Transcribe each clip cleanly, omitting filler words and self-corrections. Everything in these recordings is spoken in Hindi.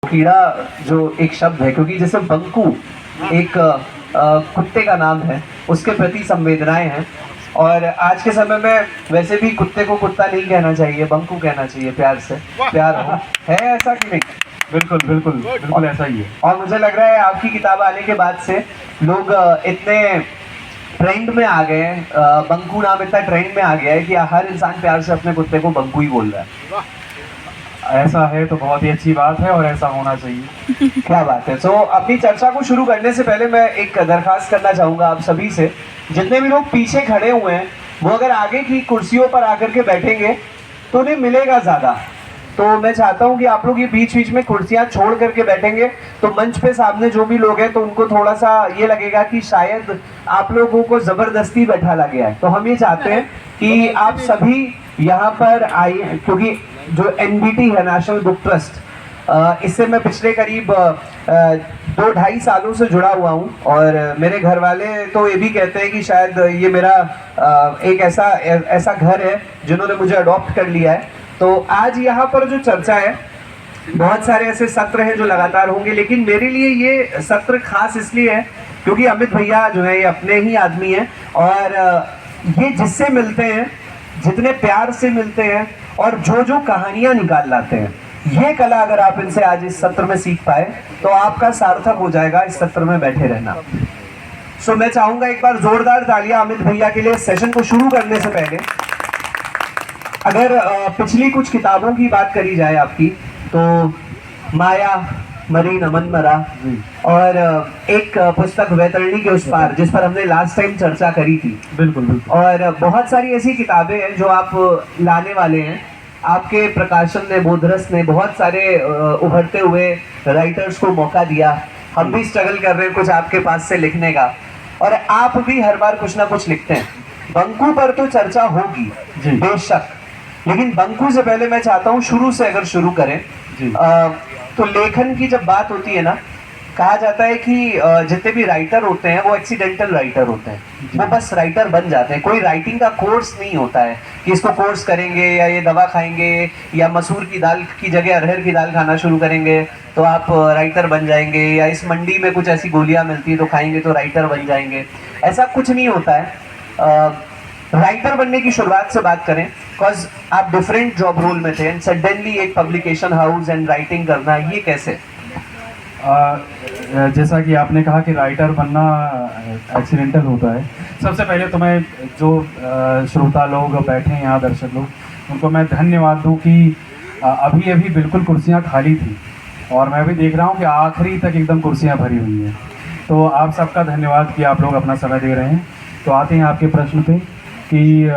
कीड़ा जो एक शब्द है, क्योंकि जैसे बंकू एक कुत्ते का नाम है, उसके प्रति संवेदनाएं हैं। और आज के समय में वैसे भी कुत्ते को कुत्ता नहीं कहना चाहिए, बंकू कहना चाहिए, प्यार से प्यार हो। है ऐसा कि नहीं? बिल्कुल बिल्कुल बिल्कुल ऐसा ही है। और मुझे लग रहा है आपकी किताब आने के बाद से लोग इतने ट्रेंड में आ गए हैं, बंकू नाम इतना ट्रेंड में आ गया है कि हर इंसान प्यार से अपने कुत्ते को बंकू ही बोल रहा है। ऐसा है तो बहुत ही अच्छी बात है और ऐसा होना चाहिए। क्या बात है। तो अपनी चर्चा को शुरू करने से पहले मैं एक दरखास्त करना चाहूंगा आप सभी से, जितने भी लोग पीछे खड़े हुए हैं वो अगर आगे की कुर्सियों पर आकर के बैठेंगे तो उन्हें मिलेगा ज्यादा। तो मैं चाहता हूं कि आप लोग ये बीच बीच में कुर्सियां छोड़ करके बैठेंगे तो मंच पे सामने जो भी लोग हैं तो उनको थोड़ा सा ये लगेगा कि शायद आप लोगों को जबरदस्ती बैठा गया है। तो हम ये चाहते हैं कि आप सभी यहाँ पर आइए, क्योंकि जो NBT है, नेशनल बुक ट्रस्ट, इससे मैं पिछले करीब 2-2.5 सालों से जुड़ा हुआ हूँ। और मेरे घर वाले तो ये भी कहते हैं कि शायद ये मेरा एक ऐसा घर है जिन्होंने मुझे अडॉप्ट कर लिया है। तो आज यहाँ पर जो चर्चा है, बहुत सारे ऐसे सत्र हैं जो लगातार होंगे, लेकिन मेरे लिए ये सत्र खास इसलिए है क्योंकि अमित भैया जो है ये अपने ही आदमी हैं और ये जिससे मिलते हैं, जितने प्यार से मिलते हैं और जो जो कहानियां निकाल लाते हैं, ये कला अगर आप इनसे आज इस सत्र में सीख पाए तो आपका सार्थक हो जाएगा इस सत्र में बैठे रहना। सो मैं चाहूंगा एक बार जोरदार तालियां अमित भैया के लिए। सेशन को शुरू करने से पहले अगर पिछली कुछ किताबों की बात करी जाए आपकी, तो माया, मरी नमन मरा और एक पुस्तक वैतरणी के उस पार, जिस पर हमने लास्ट टाइम चर्चा करी थी। बिल्कुल बिल्कुल। और बहुत सारी ऐसी किताबें हैं जो आप लाने वाले हैं। आपके प्रकाशन ने, बोधरस ने बहुत सारे उभरते हुए राइटर्स को मौका दिया। हम भी स्ट्रगल कर रहे हैं कुछ आपके पास से लिखने का, और आप भी हर बार कुछ ना कुछ लिखते हैं। बंकू पर तो चर्चा होगी बेशक, लेकिन बंकू से पहले मैं चाहता हूँ शुरू से अगर शुरू करें। तो लेखन की जब बात होती है ना, कहा जाता है कि जितने भी राइटर होते हैं वो एक्सीडेंटल राइटर होते हैं, वो बस राइटर बन जाते हैं। कोई राइटिंग का कोर्स नहीं होता है कि इसको कोर्स करेंगे या ये दवा खाएंगे या मसूर की दाल की जगह अरहर की दाल खाना शुरू करेंगे तो आप राइटर बन जाएंगे, या इस मंडी में कुछ ऐसी गोलियां मिलती है तो खाएंगे तो राइटर बन जाएंगे। ऐसा कुछ नहीं होता है। राइटर बनने की शुरुआत से बात करें, बिकॉज आप डिफरेंट जॉब रोल में थे एंड सडनली एक पब्लिकेशन हाउस एंड राइटिंग करना, ये कैसे? जैसा कि आपने कहा कि राइटर बनना एक्सीडेंटल होता है। सबसे पहले तो मैं जो श्रोता लोग बैठे हैं यहाँ, दर्शक लोग, उनको मैं धन्यवाद दूँ कि अभी अभी बिल्कुल कुर्सियाँ खाली थी और मैं भी देख रहा हूँ कि आखिरी तक एकदम कुर्सियाँ भरी हुई हैं। तो आप सबका धन्यवाद कि आप लोग अपना समय दे रहे हैं। तो आते हैं आपके प्रश्न पे कि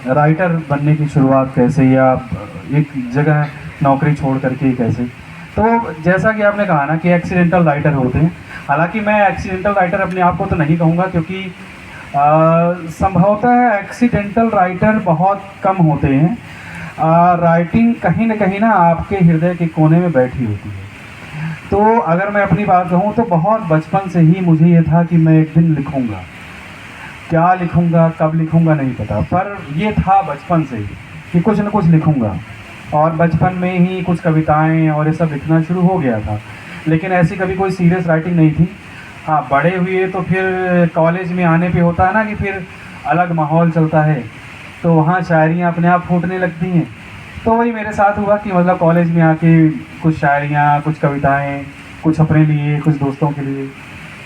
राइटर बनने की शुरुआत कैसे, या एक जगह नौकरी छोड़ करके कैसे। तो जैसा कि आपने कहा ना कि एक्सीडेंटल राइटर होते हैं, हालांकि मैं एक्सीडेंटल राइटर अपने आप को तो नहीं कहूँगा, क्योंकि संभवतः एक्सीडेंटल राइटर बहुत कम होते हैं। राइटिंग कहीं ना आपके हृदय के कोने में बैठी होती है। तो अगर मैं अपनी बात कहूँ तो बहुत बचपन से ही मुझे ये था कि मैं एक दिन लिखूँगा। क्या लिखूँगा, कब लिखूँगा नहीं पता, पर ये था बचपन से ही कि कुछ न कुछ लिखूँगा। और बचपन में ही कुछ कविताएं और ये सब लिखना शुरू हो गया था, लेकिन ऐसी कभी कोई सीरियस राइटिंग नहीं थी। हाँ, बड़े हुए तो फिर कॉलेज में आने पे होता है ना कि फिर अलग माहौल चलता है, तो वहाँ शायरियाँ अपने आप फूटने लगती हैं। तो वही मेरे साथ हुआ कि मतलब कॉलेज में आके कुछ शायरियाँ, कुछ कविताएँ, कुछ अपने लिए, कुछ दोस्तों के लिए,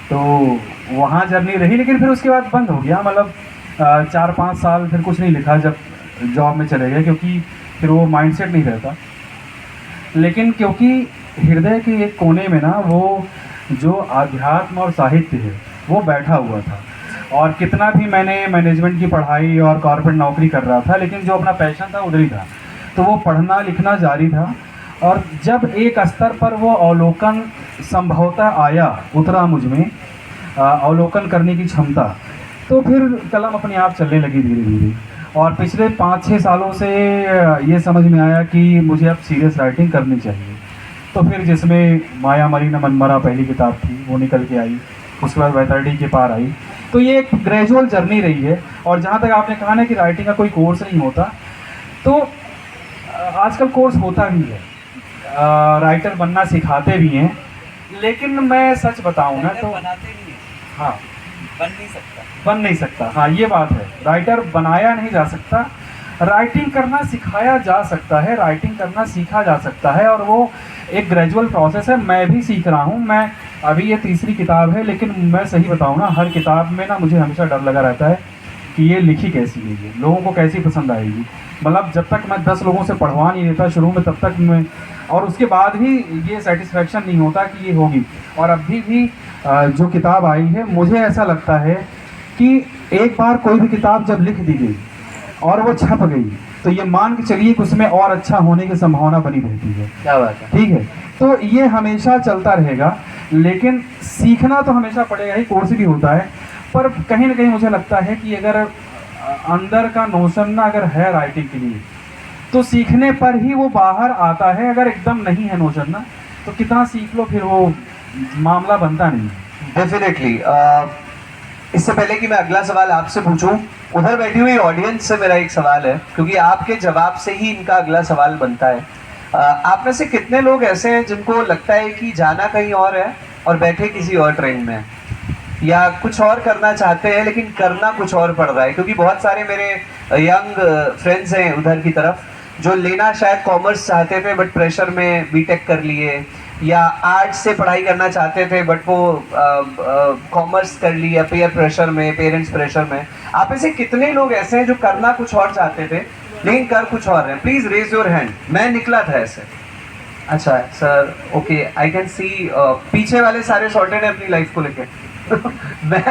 तो वहाँ जर्नी रही। लेकिन फिर उसके बाद बंद हो गया, मतलब 4-5 साल फिर कुछ नहीं लिखा जब जॉब में चले गए, क्योंकि फिर वो माइंडसेट नहीं रहता। लेकिन क्योंकि हृदय के एक कोने में ना वो जो आध्यात्म और साहित्य है वो बैठा हुआ था। और कितना भी मैंने मैनेजमेंट की पढ़ाई और कॉर्पोरेट नौकरी कर रहा था, लेकिन जो अपना पैशन था उधर ही था, तो वो पढ़ना लिखना जारी था। और जब एक स्तर पर वो अवलोकन संभवतः आया, उतरा मुझ में अवलोकन करने की क्षमता, तो फिर कलम अपने आप चलने लगी धीरे धीरे। और पिछले 5-6 सालों से ये समझ में आया कि मुझे अब सीरियस राइटिंग करनी चाहिए। तो फिर जिसमें माया मरी नमन मरा पहली किताब थी, वो निकल के आई, उसके बाद वैतरणी के पार आई। तो ये एक ग्रेजुअल जर्नी रही है। और जहाँ तक आपने कहा ना कि राइटिंग का कोई कोर्स नहीं होता, तो आजकल कोर्स होता ही है। राइटर बनना सिखाते भी हैं, लेकिन मैं सच बताऊं ना तो बनाते नहीं है, हाँ बन नहीं सकता। हाँ ये बात है, राइटर बनाया नहीं जा सकता, राइटिंग करना सिखाया जा सकता है, राइटिंग करना सीखा जा सकता है, और वो एक ग्रेजुअल प्रोसेस है। मैं भी सीख रहा हूँ, मैं अभी ये तीसरी किताब है, लेकिन मैं सही बताऊँ ना, हर किताब में ना मुझे हमेशा डर लगा रहता है कि ये लिखी कैसी है, ये लोगों को कैसी पसंद आएगी। मतलब जब तक मैं 10 लोगों से पढ़वा नहीं देता शुरू में, तब तक मैं, और उसके बाद भी ये सेटिस्फेक्शन नहीं होता कि ये होगी। और अभी भी जो किताब आई है, मुझे ऐसा लगता है कि एक बार कोई भी किताब जब लिख दी गई और वो छप गई, तो ये मान के चलिए कि उसमें और अच्छा होने की संभावना बनी रहती है। क्या बात है। ठीक है, तो ये हमेशा चलता रहेगा, लेकिन सीखना तो हमेशा पड़ेगा ही, कोर्स भी होता है। पर कहीं ना कहीं मुझे लगता है कि अगर अंदर का नोशन ना अगर है राइटिंग के लिए, तो सीखने पर ही वो बाहर आता है। अगर एकदम नहीं है नोशन ना, तो कितना सीख लो, फिर वो मामला बनता नहीं है। डेफिनेटली। इससे पहले कि मैं अगला सवाल आपसे पूछूं, उधर बैठी हुई ऑडियंस से मेरा एक सवाल है, क्योंकि आपके जवाब से ही इनका अगला सवाल बनता है। आप में से कितने लोग ऐसे हैं जिनको लगता है कि जाना कहीं और है और बैठे किसी और ट्रेन में हैं, या कुछ और करना चाहते हैं लेकिन करना कुछ और पड़ रहा है? क्योंकि बहुत सारे मेरे यंग फ्रेंड्स हैं उधर की तरफ, जो लेना शायद कॉमर्स चाहते थे बट प्रेशर में बीटेक कर लिए, या आर्ट्स से पढ़ाई करना चाहते थे बट वो कॉमर्स कर लिया पेयर प्रेशर में, पेरेंट्स प्रेशर में। आप में से कितने लोग ऐसे हैं जो करना कुछ और चाहते थे लेकिन कर कुछ और रहे हैं? Please raise your hand. मैं निकला था ऐसे। अच्छा sir, okay, I can see. पीछे वाले सारे सॉर्टेड हैं अपनी लाइफ को लेके। मैं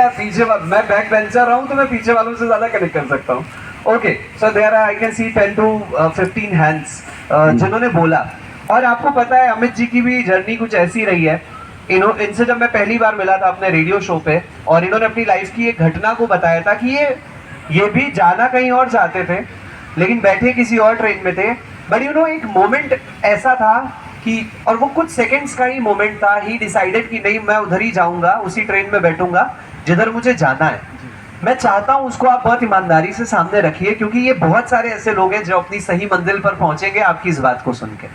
बैक बेंचर रहा हूँ, तो मैं पीछे वालों से ज्यादा कनेक्ट कर सकता हूँ। Okay, so there are, I can see 10 to 15 hands जिन्होंने बोला। और आपको पता है अमित जी की भी जर्नी कुछ ऐसी रही है। इनसे जब मैं पहली बार मिला था अपने रेडियो शो पे, और इन्होंने अपनी लाइफ की एक घटना को बताया था कि ये भी जाना कहीं और चाहते थे लेकिन बैठे किसी और ट्रेन में थे। बट यू नो, एक मोमेंट ऐसा था कि, और वो कुछ सेकंड्स का ही मोमेंट था, ही डिसाइडेड कि नहीं, मैं उधर ही जाऊंगा, उसी ट्रेन में बैठूंगा जिधर मुझे जाना है। मैं चाहता हूं उसको आप बहुत ईमानदारी से सामने रखिए, क्योंकि ये बहुत सारे ऐसे लोग हैं जो अपनी सही मंजिल पर पहुंचेंगे आपकी इस बात को सुन के।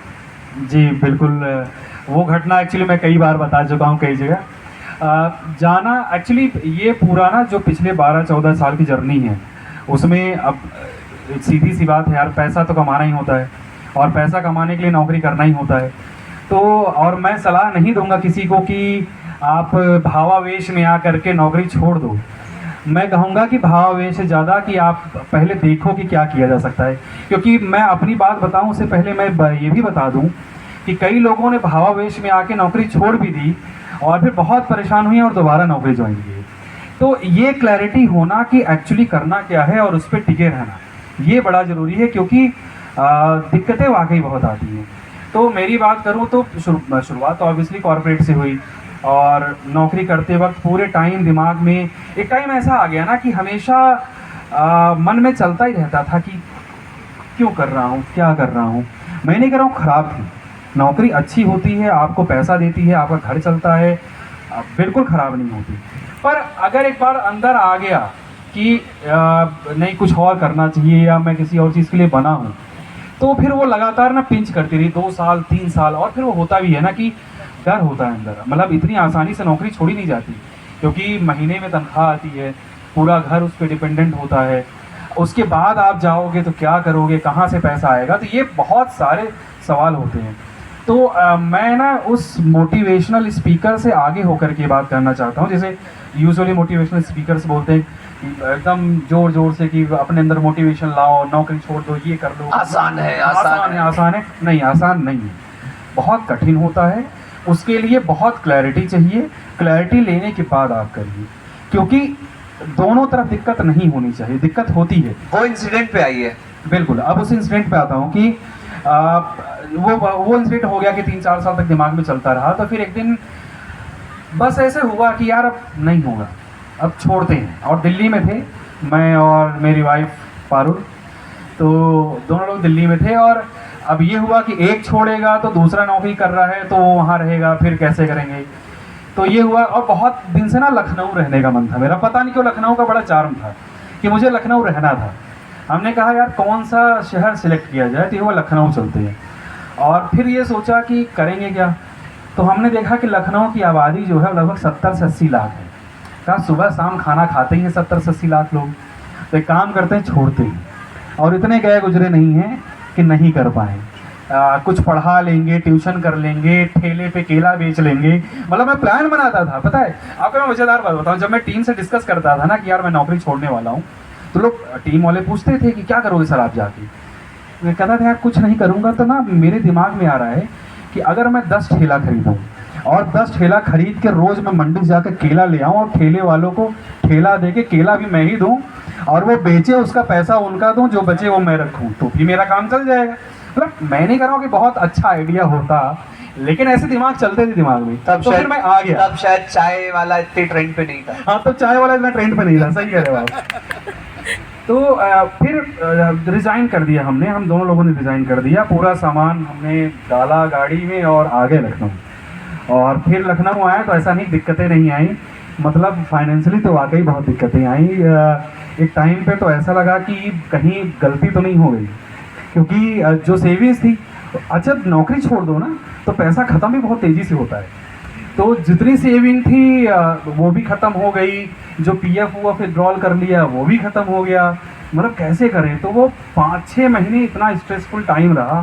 जी बिल्कुल, वो घटना एक्चुअली मैं कई बार बता चुका हूँ कई जगह। जाना एक्चुअली, ये पूरा ना जो पिछले 12-14 साल की जर्नी है, उसमें अब सीधी सी बात है यार, पैसा तो कमाना ही होता है, और पैसा कमाने के लिए नौकरी करना ही होता है। तो और मैं सलाह नहीं दूंगा किसी को कि आप भावावेश में आ करके नौकरी छोड़ दो। मैं कहूँगा कि भावावेश से ज़्यादा कि आप पहले देखो कि क्या किया जा सकता है। क्योंकि मैं अपनी बात बताऊं उससे पहले मैं ये भी बता दूं कि कई लोगों ने भावावेश में आके नौकरी छोड़ भी दी और फिर बहुत परेशान हुई और दोबारा नौकरी ज्वाइन की। तो ये क्लैरिटी होना कि एक्चुअली करना क्या है और उस पर टिके रहना, ये बड़ा ज़रूरी है, क्योंकि दिक्कतें वाकई बहुत आती हैं। तो मेरी बात करूँ तो शुरुआत तो ऑब्वियसली कॉर्पोरेट से हुई, और नौकरी करते वक्त पूरे टाइम दिमाग में एक टाइम ऐसा आ गया ना कि हमेशा मन में चलता ही रहता था कि क्यों कर रहा हूँ, क्या कर रहा हूँ। मैं नहीं कर रहा हूँ खराब थी, नौकरी अच्छी होती है, आपको पैसा देती है, आपका घर चलता है, बिल्कुल ख़राब नहीं होती। पर अगर एक बार अंदर आ गया कि नहीं कुछ और करना चाहिए या मैं किसी और चीज़ के लिए बना हूँ, तो फिर वो लगातार ना पिंच करती रही 2 साल 3 साल, और फिर वो होता भी है ना कि डर होता है अंदर। मतलब इतनी आसानी से नौकरी छोड़ी नहीं जाती, क्योंकि महीने में तनख्वाह आती है, पूरा घर उस पर डिपेंडेंट होता है। उसके बाद आप जाओगे तो क्या करोगे, कहाँ से पैसा आएगा, तो ये बहुत सारे सवाल होते हैं। तो मैं ना उस मोटिवेशनल स्पीकर से आगे होकर के बात करना चाहता हूँ। जैसे यूजुअली मोटिवेशनल स्पीकर्स बोलते हैं एकदम जोर जोर से कि अपने अंदर मोटिवेशन लाओ, नौकरी छोड़ दो, ये कर लो, आसान है, आसान है। नहीं, आसान नहीं है, बहुत कठिन होता है। उसके लिए बहुत क्लैरिटी चाहिए, क्लैरिटी लेने के बाद आप करिए, क्योंकि दोनों तरफ दिक्कत नहीं होनी चाहिए, दिक्कत होती है। वो इंसिडेंट पे आई है। बिल्कुल, अब उस इंसिडेंट पे आता हूँ कि वो इंसिडेंट हो गया कि 3-4 साल तक दिमाग में चलता रहा। तो फिर एक दिन बस ऐसे हुआ कि यार अब नहीं होगा, अब छोड़ते हैं। और दिल्ली में थे मैं और मेरी वाइफ पारुल, तो दोनों लोग दिल्ली में थे। और अब ये हुआ कि एक छोड़ेगा तो दूसरा नौकरी कर रहा है तो वो वहाँ रहेगा, फिर कैसे करेंगे। तो ये हुआ, और बहुत दिन से ना लखनऊ रहने का मन था मेरा, पता नहीं क्यों लखनऊ का बड़ा चार्म था कि मुझे लखनऊ रहना था। हमने कहा यार कौन सा शहर सिलेक्ट किया जाए, तो वो लखनऊ चलते हैं। और फिर ये सोचा कि करेंगे क्या। तो हमने देखा कि लखनऊ की आबादी जो है लगभग 70 से 80 लाख है। कहा सुबह शाम खाना खाते ही हैं 70 से 80 लाख लोग, तो एक काम करते हैं छोड़ते हैं। और इतने गए गुजरे नहीं हैं कि नहीं कर पाए। कुछ पढ़ा लेंगे, ट्यूशन कर लेंगे, ठेले पे केला बेच लेंगे, मतलब मैं प्लान बनाता था। पता है आपको मैं मज़ेदार बात बताऊँ, जब मैं टीम से डिस्कस करता था ना कि यार मैं नौकरी छोड़ने वाला हूँ, तो लोग टीम वाले पूछते थे कि क्या करोगे सर आप जाके। मैं कहता था यार कुछ नहीं करूँगा। तो ना मेरे दिमाग में आ रहा है कि अगर मैं 10 ठेला खरीदूँ और 10 ठेला खरीद के रोज़ मैं मंडी जाकर केला ले आऊँ और ठेले वालों को ठेला दे के केला भी मैं ही दूँ और वो बेचे, उसका पैसा उनका दूँ, जो बचे वो मैं रखूँ, तो भी मेरा काम चल जाएगा। मतलब मैं नहीं कर रहा हूँ कि बहुत अच्छा आइडिया होता, लेकिन ऐसे दिमाग चलते थे दिमाग में। तब तो फिर मैं आ गया। तब शायद चाय वाला इतने ट्रेंड पे नहीं था। हाँ, तो चाय वाला इतना ट्रेंड पे नहीं था, सही कह रहे हो आप। तो फिर रिज़ाइन कर दिया हमने, हम दोनों लोगों ने रिज़ाइन कर दिया, पूरा सामान हमने डाला गाड़ी में और आ गए लखनऊ। और फिर लखनऊ आए तो ऐसा नहीं दिक्कतें नहीं आई, मतलब फाइनेंशियली तो वाकई बहुत दिक्कतें आई। एक टाइम पे तो ऐसा लगा कि कहीं गलती तो नहीं हो गई, क्योंकि जो सेविंग्स थी, अच्छा नौकरी छोड़ दो ना तो पैसा ख़त्म भी बहुत तेज़ी से होता है, तो जितनी सेविंग थी वो भी ख़त्म हो गई, जो पीएफ हुआ विड्रॉल कर लिया वो भी ख़त्म हो गया। मतलब कैसे करें, तो वो 5-6 महीने इतना स्ट्रेसफुल टाइम रहा।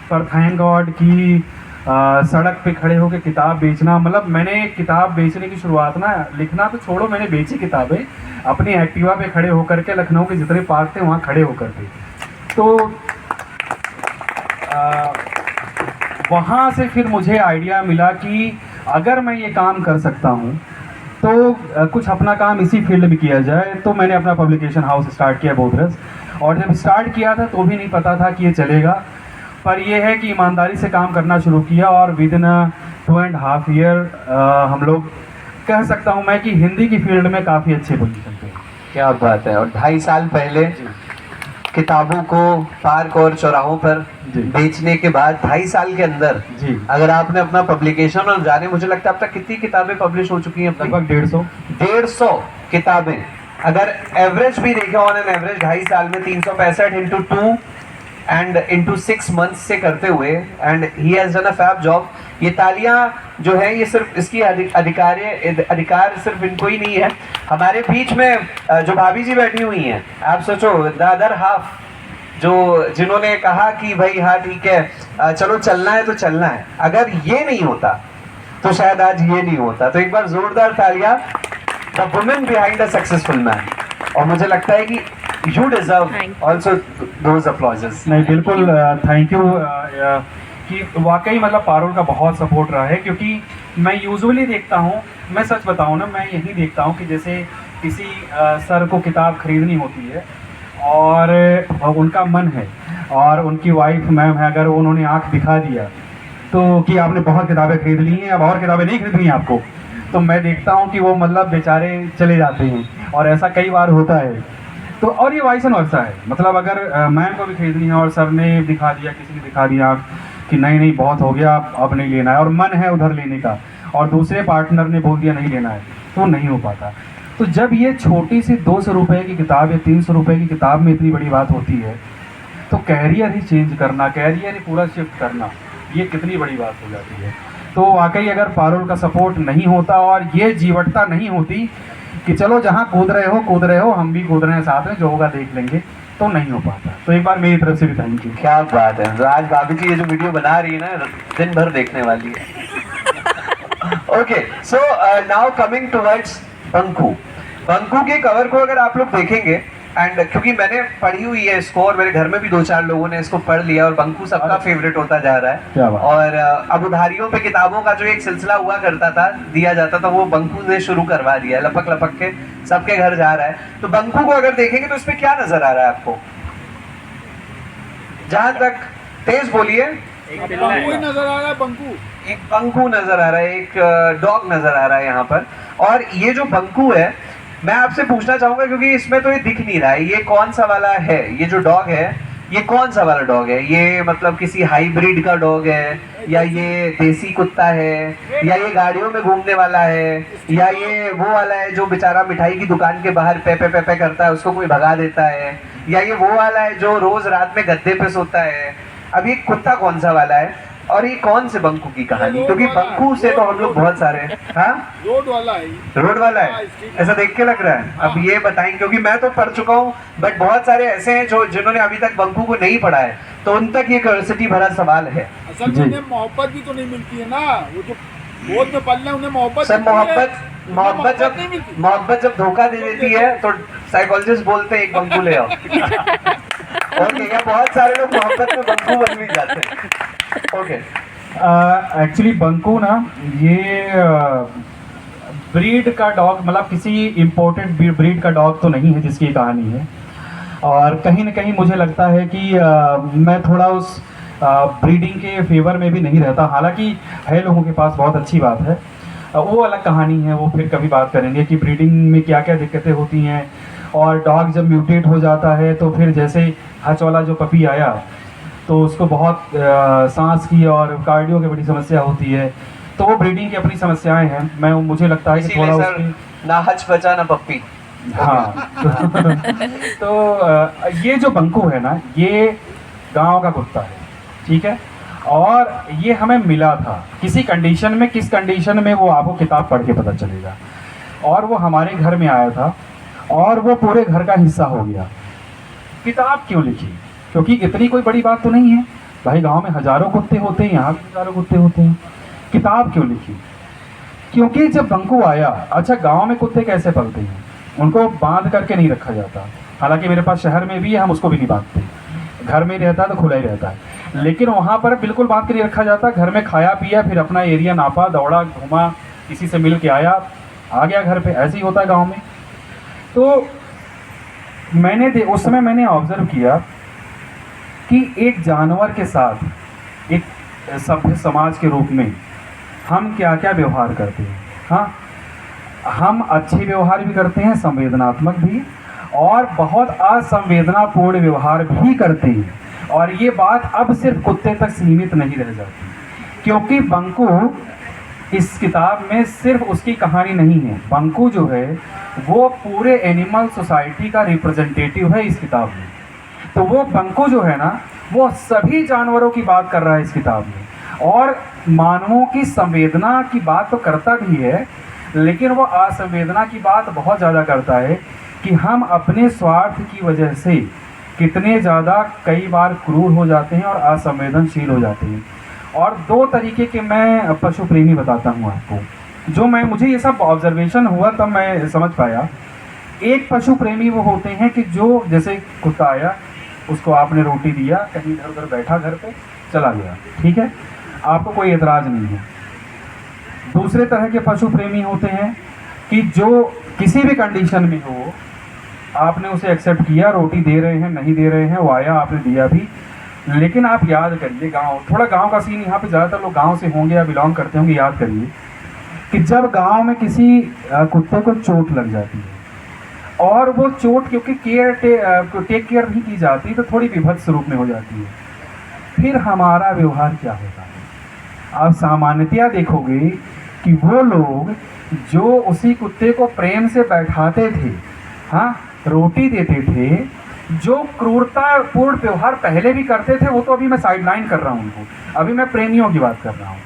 पर थैंक गॉड कि सड़क पे खड़े होकर किताब बेचना, मतलब मैंने किताब बेचने की शुरुआत ना, लिखना तो छोड़ो, मैंने बेची किताबें अपनी एक्टिवा पे खड़े होकर के, लखनऊ के जितने पार्क थे वहाँ खड़े होकर के। तो वहाँ से फिर मुझे आइडिया मिला कि अगर मैं ये काम कर सकता हूँ तो कुछ अपना काम इसी फील्ड में किया जाए। तो मैंने अपना पब्लिकेशन हाउस स्टार्ट किया बोधरस, और जब स्टार्ट किया था तो भी नहीं पता था कि ये चलेगा, पर यह है कि ईमानदारी से काम करना शुरू किया और विदिन 2.5 ईयर हम लोग कह सकता हूँ मैं कि हिंदी की फील्ड में काफ़ी अच्छे पोजीशन पे। क्या बात है। और 2.5 साल पहले किताबों को पार्क और चौराहों पर जी। बेचने के बाद 2.5 साल के अंदर जी, अगर आपने अपना पब्लिकेशन और जाने, मुझे लगता है अब तक कितनी किताबें पब्लिश हो चुकी हैं? लगभग 150 किताबें। अगर एवरेज भी देखें, ऑन एन एवरेज 2.5 साल में 365 इंटू 2 एंड इंटू 6 मंथ्स से करते हुए, and he has done a fab job. ये तालियां जो है ये सिर्फ इसकी अधिकार सिर्फ इनको ही नहीं है, हमारे बीच में जो भाभी जी बैठी हुई हैं, आप सोचो द अदर हाफ, जो जिन्होंने कहा कि भाई हाँ ठीक है चलो चलना है तो चलना है। अगर ये नहीं होता तो शायद आज ये नहीं होता। तो एक बार जोरदार तालियां the women behind a successful man. और मुझे लगता है कि यू डिजर्व ऑल्सो दोज अप्लॉजेस। नहीं बिल्कुल, थैंक यू कि वाकई मतलब पारुल का बहुत सपोर्ट रहा है, क्योंकि मैं यूजुअली देखता हूँ, मैं सच बताऊँ ना, मैं यही देखता हूँ कि जैसे किसी सर को किताब खरीदनी होती है और उनका मन है और उनकी वाइफ मैम है, अगर उन्होंने आंख दिखा दिया तो कि आपने बहुत किताबें खरीद ली हैं, अब और किताबें नहीं खरीदनी है आपको, तो मैं देखता हूँ कि वो मतलब बेचारे चले जाते हैं, और ऐसा कई बार होता है। तो और ये वाइस एंड वर्सा है, मतलब अगर मैम को भी खरीदनी है और सर ने दिखा दिया, किसी ने दिखा दिया कि नहीं नहीं बहुत हो गया अब नहीं लेना है, और मन है उधर लेने का, और दूसरे पार्टनर ने बोल दिया नहीं लेना है, तो नहीं हो पाता। तो जब ये छोटी सी 200 रुपये की किताब या 300 रुपये की किताब में इतनी बड़ी बात होती है, तो कैरियर ही चेंज करना, कैरियर ही पूरा शिफ्ट करना, ये कितनी बड़ी बात हो जाती है। तो वाकई अगर पारुल का सपोर्ट नहीं होता और ये जीवटता नहीं होती कि चलो जहाँ कूद रहे हो हम भी कूद रहे हैं साथ में, जो होगा देख लेंगे, तो नहीं हो पाता। तो एक बार मेरी तरफ से भी थैंक यू। क्या बात है। तो आज भाभी जी ये जो वीडियो बना रही है ना, दिन भर देखने वाली है। Okay, so now coming towards Panku. Panku के कवर को अगर आप लोग देखेंगे, एंड क्योंकि मैंने पढ़ी हुई है इसको और मेरे घर में भी 2-4 लोगों ने इसको पढ़ लिया, और पंकु सबका फेवरेट होता जा रहा क्या है। बात। और अब उधारियों पे किताबों का जो एक सिलसिला हुआ करता था, दिया जाता था, वो पंकु ने शुरू करवा दिया, लपक लपक के सबके घर जा रहा है। तो पंकु को अगर देखेंगे तो इसमें क्या नजर आ रहा है आपको? जहां तक तेज बोलिए। पंकु नजर आ रहा है, पंकु। एक पंकु नजर आ रहा है, एक डॉग नजर आ रहा है यहाँ पर। और ये जो पंकु है, मैं आपसे पूछना चाहूंगा क्योंकि इसमें तो ये दिख नहीं रहा है, ये कौन सा वाला है? ये जो डॉग है ये कौन सा वाला डॉग है? ये मतलब किसी हाइब्रिड का डॉग है, या ये देसी कुत्ता है, या ये गाड़ियों में घूमने वाला है, या ये वो वाला है जो बेचारा मिठाई की दुकान के बाहर पे पे पे पे करता है, उसको कोई भगा देता है, या ये वो वाला है जो रोज रात में गद्दे पे सोता है? अब ये कुत्ता कौन सा वाला है और ये कौन से बंकू की कहानी, क्योंकि बंकू से तो हम लोग बहुत सारे हैं। हाँ, रोड वाला है। रोड वाला हाँ, है, street ऐसा देख के लग रहा है। अब ये बताएं, क्योंकि मैं तो पढ़ चुका हूँ, बट बहुत सारे ऐसे हैं जो जिन्होंने अभी तक बंकू को नहीं पढ़ा है, तो उन तक ये क्यूरियोसिटी भरा सवाल है। असल में जी। उन्हें मोहब्बत भी तो नहीं मिलती है ना, वो जो बोध में पल रहे हैं उन्हें मोहब्बत सर मिलती है। मोहब्बत जब नहीं मिलती। मोहब्बत जब धोखा दे देती है तो साइकोलॉजिस्ट बोलते हैं एक बंकू ले आओ। ओके, या बहुत सारे लोग मोहब्बत में बंकू बन भी जाते हैं। ओके, एक्चुअली बंकू ना ये ब्रीड का डॉग, मतलब किसी इम्पोर्टेड ब्रीड का डॉग तो नहीं है जिसकी ये कहानी है। और कहीं ना कहीं मुझे लगता है कि मैं थोड़ा उस ब्रीडिंग के फेवर में भी नहीं रहता, हालांकि है लोगों के पास, बहुत अच्छी बात है। वो अलग कहानी है, वो फिर कभी बात करेंगे कि ब्रीडिंग में क्या क्या दिक्कतें होती हैं। और डॉग जब म्यूटेट हो जाता है तो फिर जैसे हच वाला जो पपी आया तो उसको बहुत सांस की और कार्डियो की बड़ी समस्या होती है, तो वो ब्रीडिंग की अपनी समस्याएं हैं। मुझे लगता है कि थोड़ा इसीलिए सर ना हच बचा ना पप्पी। हाँ तो ये जो बंकू है ना, ये गांव का कुत्ता है, ठीक है। और ये हमें मिला था किसी कंडीशन में, किस कंडीशन में वो आपको किताब पढ़ के पता चलेगा। और वो हमारे घर में आया था और वो पूरे घर का हिस्सा हो गया। किताब क्यों लिखी? क्योंकि इतनी कोई बड़ी बात तो नहीं है भाई, गांव में हजारों कुत्ते होते हैं, यहाँ भी हजारों कुत्ते होते हैं। किताब क्यों लिखी? क्योंकि जब बंकू आया, अच्छा गांव में कुत्ते कैसे पलते हैं, उनको बांध करके नहीं रखा जाता। हालांकि मेरे पास शहर में भी है, हम उसको भी नहीं बांधते, घर में रहता है तो खुला ही रहता है। लेकिन वहाँ पर बिल्कुल बांध के नहीं रखा जाता, घर में खाया पिया, फिर अपना एरिया नापा, दौड़ा घूमा, किसी से मिल के आया, आ गया घर पे। ऐसे ही होता है गाँव में। तो मैंने उस समय मैंने ऑब्जर्व किया कि एक जानवर के साथ एक सभ्य समाज के रूप में हम क्या क्या व्यवहार करते हैं। हाँ, हम अच्छे व्यवहार भी करते हैं, संवेदनात्मक भी, और बहुत असंवेदनापूर्ण व्यवहार भी करते हैं। और ये बात अब सिर्फ कुत्ते तक सीमित नहीं रह जाती, क्योंकि बंकू इस किताब में सिर्फ उसकी कहानी नहीं है। बंकू जो है वो पूरे एनिमल सोसाइटी का रिप्रेजेंटेटिव है इस किताब में। तो वो बंकू जो है ना, वो सभी जानवरों की बात कर रहा है इस किताब में, और मानवों की संवेदना की बात तो करता भी है, लेकिन वो असंवेदना की बात बहुत ज़्यादा करता है कि हम अपने स्वार्थ की वजह से कितने ज़्यादा कई बार क्रूर हो जाते हैं और असंवेदनशील हो जाते हैं। और दो तरीके के मैं पशु प्रेमी बताता हूँ आपको, जो मुझे ये सब ऑब्जर्वेशन हुआ तब मैं समझ पाया। एक पशु प्रेमी वो होते हैं कि जो जैसे कुत्ता आया, उसको आपने रोटी दिया, कहीं इधर उधर बैठा, घर पे चला गया, ठीक है, आपको कोई एतराज़ नहीं है। दूसरे तरह के पशु प्रेमी होते हैं कि जो किसी भी कंडीशन में हो, आपने उसे एक्सेप्ट किया, रोटी दे रहे हैं नहीं दे रहे हैं, वो आया, आपने दिया भी, लेकिन आप याद करिए, थोड़ा गांव का सीन, यहाँ पे ज़्यादातर लोग गांव से होंगे या बिलोंग करते होंगे, याद करिए कि जब गांव में किसी कुत्ते को चोट लग जाती है और वो चोट क्योंकि टेक केयर नहीं की जाती, तो थोड़ी विभत्स रूप में हो जाती है, फिर हमारा व्यवहार क्या होता है? आप सामान्यतया देखोगे कि वो लोग जो उसी कुत्ते को प्रेम से बैठाते थे, हाँ, रोटी देते थे, जो क्रूरतापूर्ण व्यवहार पहले भी करते थे, वो तो अभी मैं साइडलाइन कर रहा हूँ उनको, अभी मैं प्रेमियों की बात कर रहा हूँ।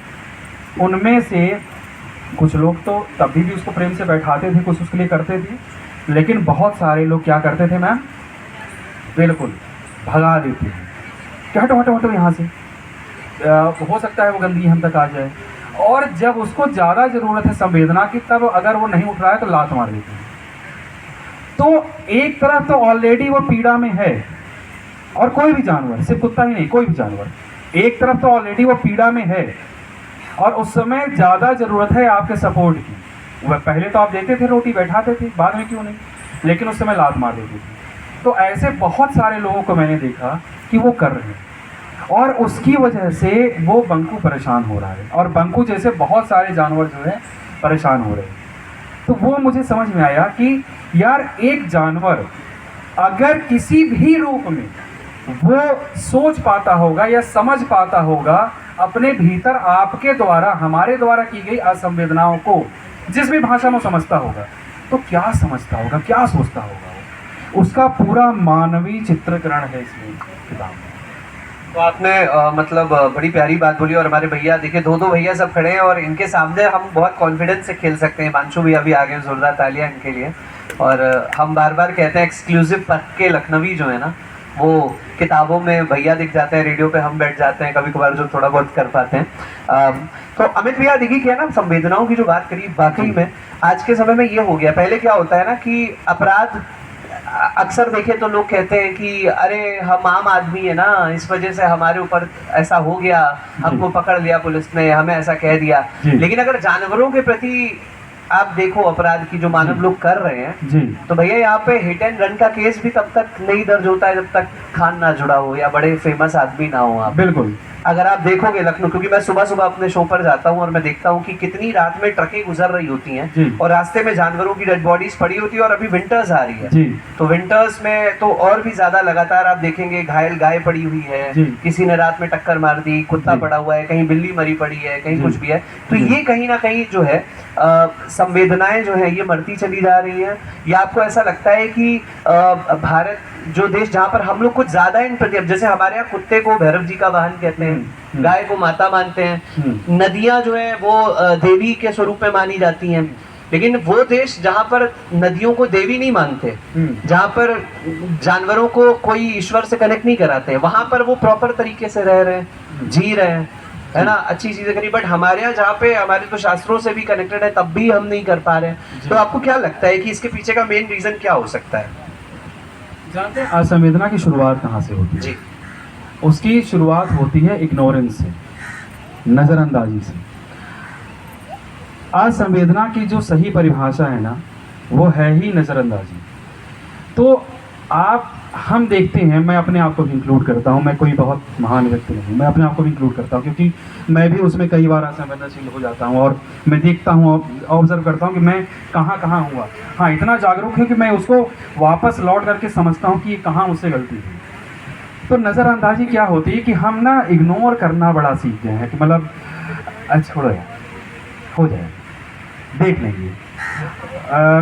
उनमें से कुछ लोग तो तभी भी उसको प्रेम से बैठाते थे, कुछ उसके लिए करते थे, लेकिन बहुत सारे लोग क्या करते थे मैम, बिल्कुल भगा देते हैं कि हटो हटो हटो यहाँ से, हो सकता है वो गंदगी हम तक आ जाए। और जब उसको ज़्यादा ज़रूरत है संवेदना की, तब अगर वो नहीं उठ रहा है तो लात मार देते हैं। तो एक तरफ तो ऑलरेडी वो पीड़ा में है, और कोई भी जानवर, सिर्फ कुत्ता ही नहीं, कोई भी जानवर एक तरफ तो ऑलरेडी वो पीड़ा में है, और उस समय ज़्यादा ज़रूरत है आपके सपोर्ट की। वह पहले तो आप देते थे, रोटी बैठाते थे, बाद में क्यों नहीं, लेकिन उस समय लात मार देते थे। तो ऐसे बहुत सारे लोगों को मैंने देखा कि वो कर रहे हैं, और उसकी वजह से वो बंकू परेशान हो रहा है, और बंकू जैसे बहुत सारे जानवर जो है परेशान हो रहे हैं। तो वो मुझे समझ में आया कि यार, एक जानवर अगर किसी भी रूप में वो सोच पाता होगा या समझ पाता होगा अपने भीतर आपके द्वारा, हमारे द्वारा की गई असंवेदनाओं को, जिस भी भाषा में समझता होगा, तो क्या समझता होगा, क्या सोचता होगा वो? उसका पूरा मानवीय चित्रीकरण है इसमें किताब में। तो आपने मतलब बड़ी प्यारी बात बोली। और हमारे भैया देखिए, दो दो भैया सब खड़े हैं और इनके सामने हम बहुत कॉन्फिडेंस से खेल सकते हैं। हिमांशु भैया भी आगे, जोरदार तालियां इनके लिए। और हम बार बार कहते हैं एक्सक्लूसिव पक्के लखनवी जो है ना, वो किताबों में भैया दिख जाते हैं, रेडियो पे हम बैठ जाते हैं कभी कभार जो थोड़ा बहुत कर पाते हैं। तो अमित भैया देखिए क्या ना, संवेदनाओं की जो बात करी, वाकई में आज के समय में ये हो गया। पहले क्या होता है ना कि अपराध अक्सर देखे तो लोग कहते हैं कि अरे हम आम आदमी है ना, इस वजह से हमारे ऊपर ऐसा हो गया, हमको पकड़ लिया पुलिस ने, हमें ऐसा कह दिया। लेकिन अगर जानवरों के प्रति आप देखो अपराध की जो मानव लोग कर रहे हैं जी, तो भैया यहाँ पे हिट एंड रन का केस भी तब तक नहीं दर्ज होता है जब तक खान ना जुड़ा हो या बड़े फेमस आदमी ना हो। आप बिल्कुल। अगर आप देखोगे लखनऊ, क्योंकि मैं सुबह सुबह अपने शो पर जाता हूँ और मैं देखता हूँ कि कितनी रात में ट्रकें गुजर रही होती हैं जी। और रास्ते में जानवरों की डेड बॉडीज पड़ी होती है। और अभी विंटर्स आ रही है जी, तो विंटर्स में तो और भी ज्यादा लगातार आप देखेंगे घायल गाय पड़ी हुई है, जी। किसी ने रात में टक्कर मार दी, कुत्ता जी। पड़ा हुआ है, कहीं बिल्ली मरी पड़ी है, कहीं जी। कुछ भी है। तो जी। ये कहीं ना कहीं जो है संवेदनाएं जो है ये मरती चली जा रही हैं। या आपको ऐसा लगता है कि भारत जो देश जहाँ पर हम लोग कुछ ज्यादा इन प्रति, अब जैसे हमारे यहाँ कुत्ते को भैरव जी का वाहन कहते हैं, गाय को माता मानते हैं, नदियां जो है वो देवी के स्वरूप में मानी जाती हैं, लेकिन वो देश जहाँ पर नदियों को देवी नहीं मानते, जहाँ पर जानवरों को कोई ईश्वर से कनेक्ट नहीं कराते, वहां पर वो प्रॉपर तरीके से रह रहे हैं, जी रहे हैं, है ना, अच्छी चीजें करी। बट हमारे यहाँ जहाँ पे हमारे तो शास्त्रों से भी कनेक्टेड है, तब भी हम नहीं कर पा रहे हैं। तो आपको क्या लगता है कि इसके पीछे का मेन रीजन क्या हो सकता है? जानते हैं असंवेदना की शुरुआत कहाँ से होती है? जी, उसकी शुरुआत होती है इग्नोरेंस से, नज़रअंदाजी से। असंवेदना की जो सही परिभाषा है ना, वो है ही नज़रअंदाजी। तो हम देखते हैं, मैं अपने आप को भी इंक्लूड करता हूँ, मैं कोई बहुत महान व्यक्ति नहीं हूँ, मैं अपने आप को भी इंक्लूड करता हूँ क्योंकि मैं भी उसमें कई बार असंवेदनशील हो जाता हूँ और मैं देखता हूँ, ऑब्जर्व करता हूँ कि मैं कहाँ कहाँ हुआ। हाँ, इतना जागरूक है कि मैं उसको वापस लौट करके समझता हूँ कि ये कहाँ मुझसे गलती हुई। तो नज़रअंदाजी क्या होती है कि हम ना इग्नोर करना बड़ा सीख गए हैं कि मतलब छोड़ो यार, हो जाए, देख लेंगे।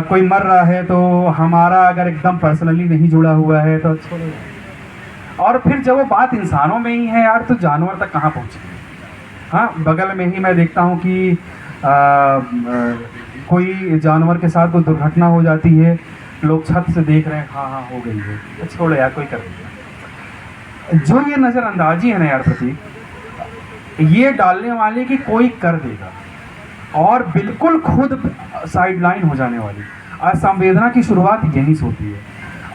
कोई मर रहा है तो हमारा अगर एकदम पर्सनली नहीं जुड़ा हुआ है तो छोड़ो यार। और फिर जब वो बात इंसानों में ही है यार, तो जानवर तक कहाँ पहुँचे। हाँ, बगल में ही मैं देखता हूँ कि कोई जानवर के साथ कोई दुर्घटना हो जाती है, लोग छत से देख रहे हैं, हाँ हाँ हो गई है, तो छोड़ो यार, कोई कर देगा। जो ये नज़रअंदाजी है ना यार प्रतीक, ये डालने वाले कि कोई कर देगा और बिल्कुल खुद साइडलाइन हो जाने वाली। असंवेदना की शुरुआत यहीं से होती है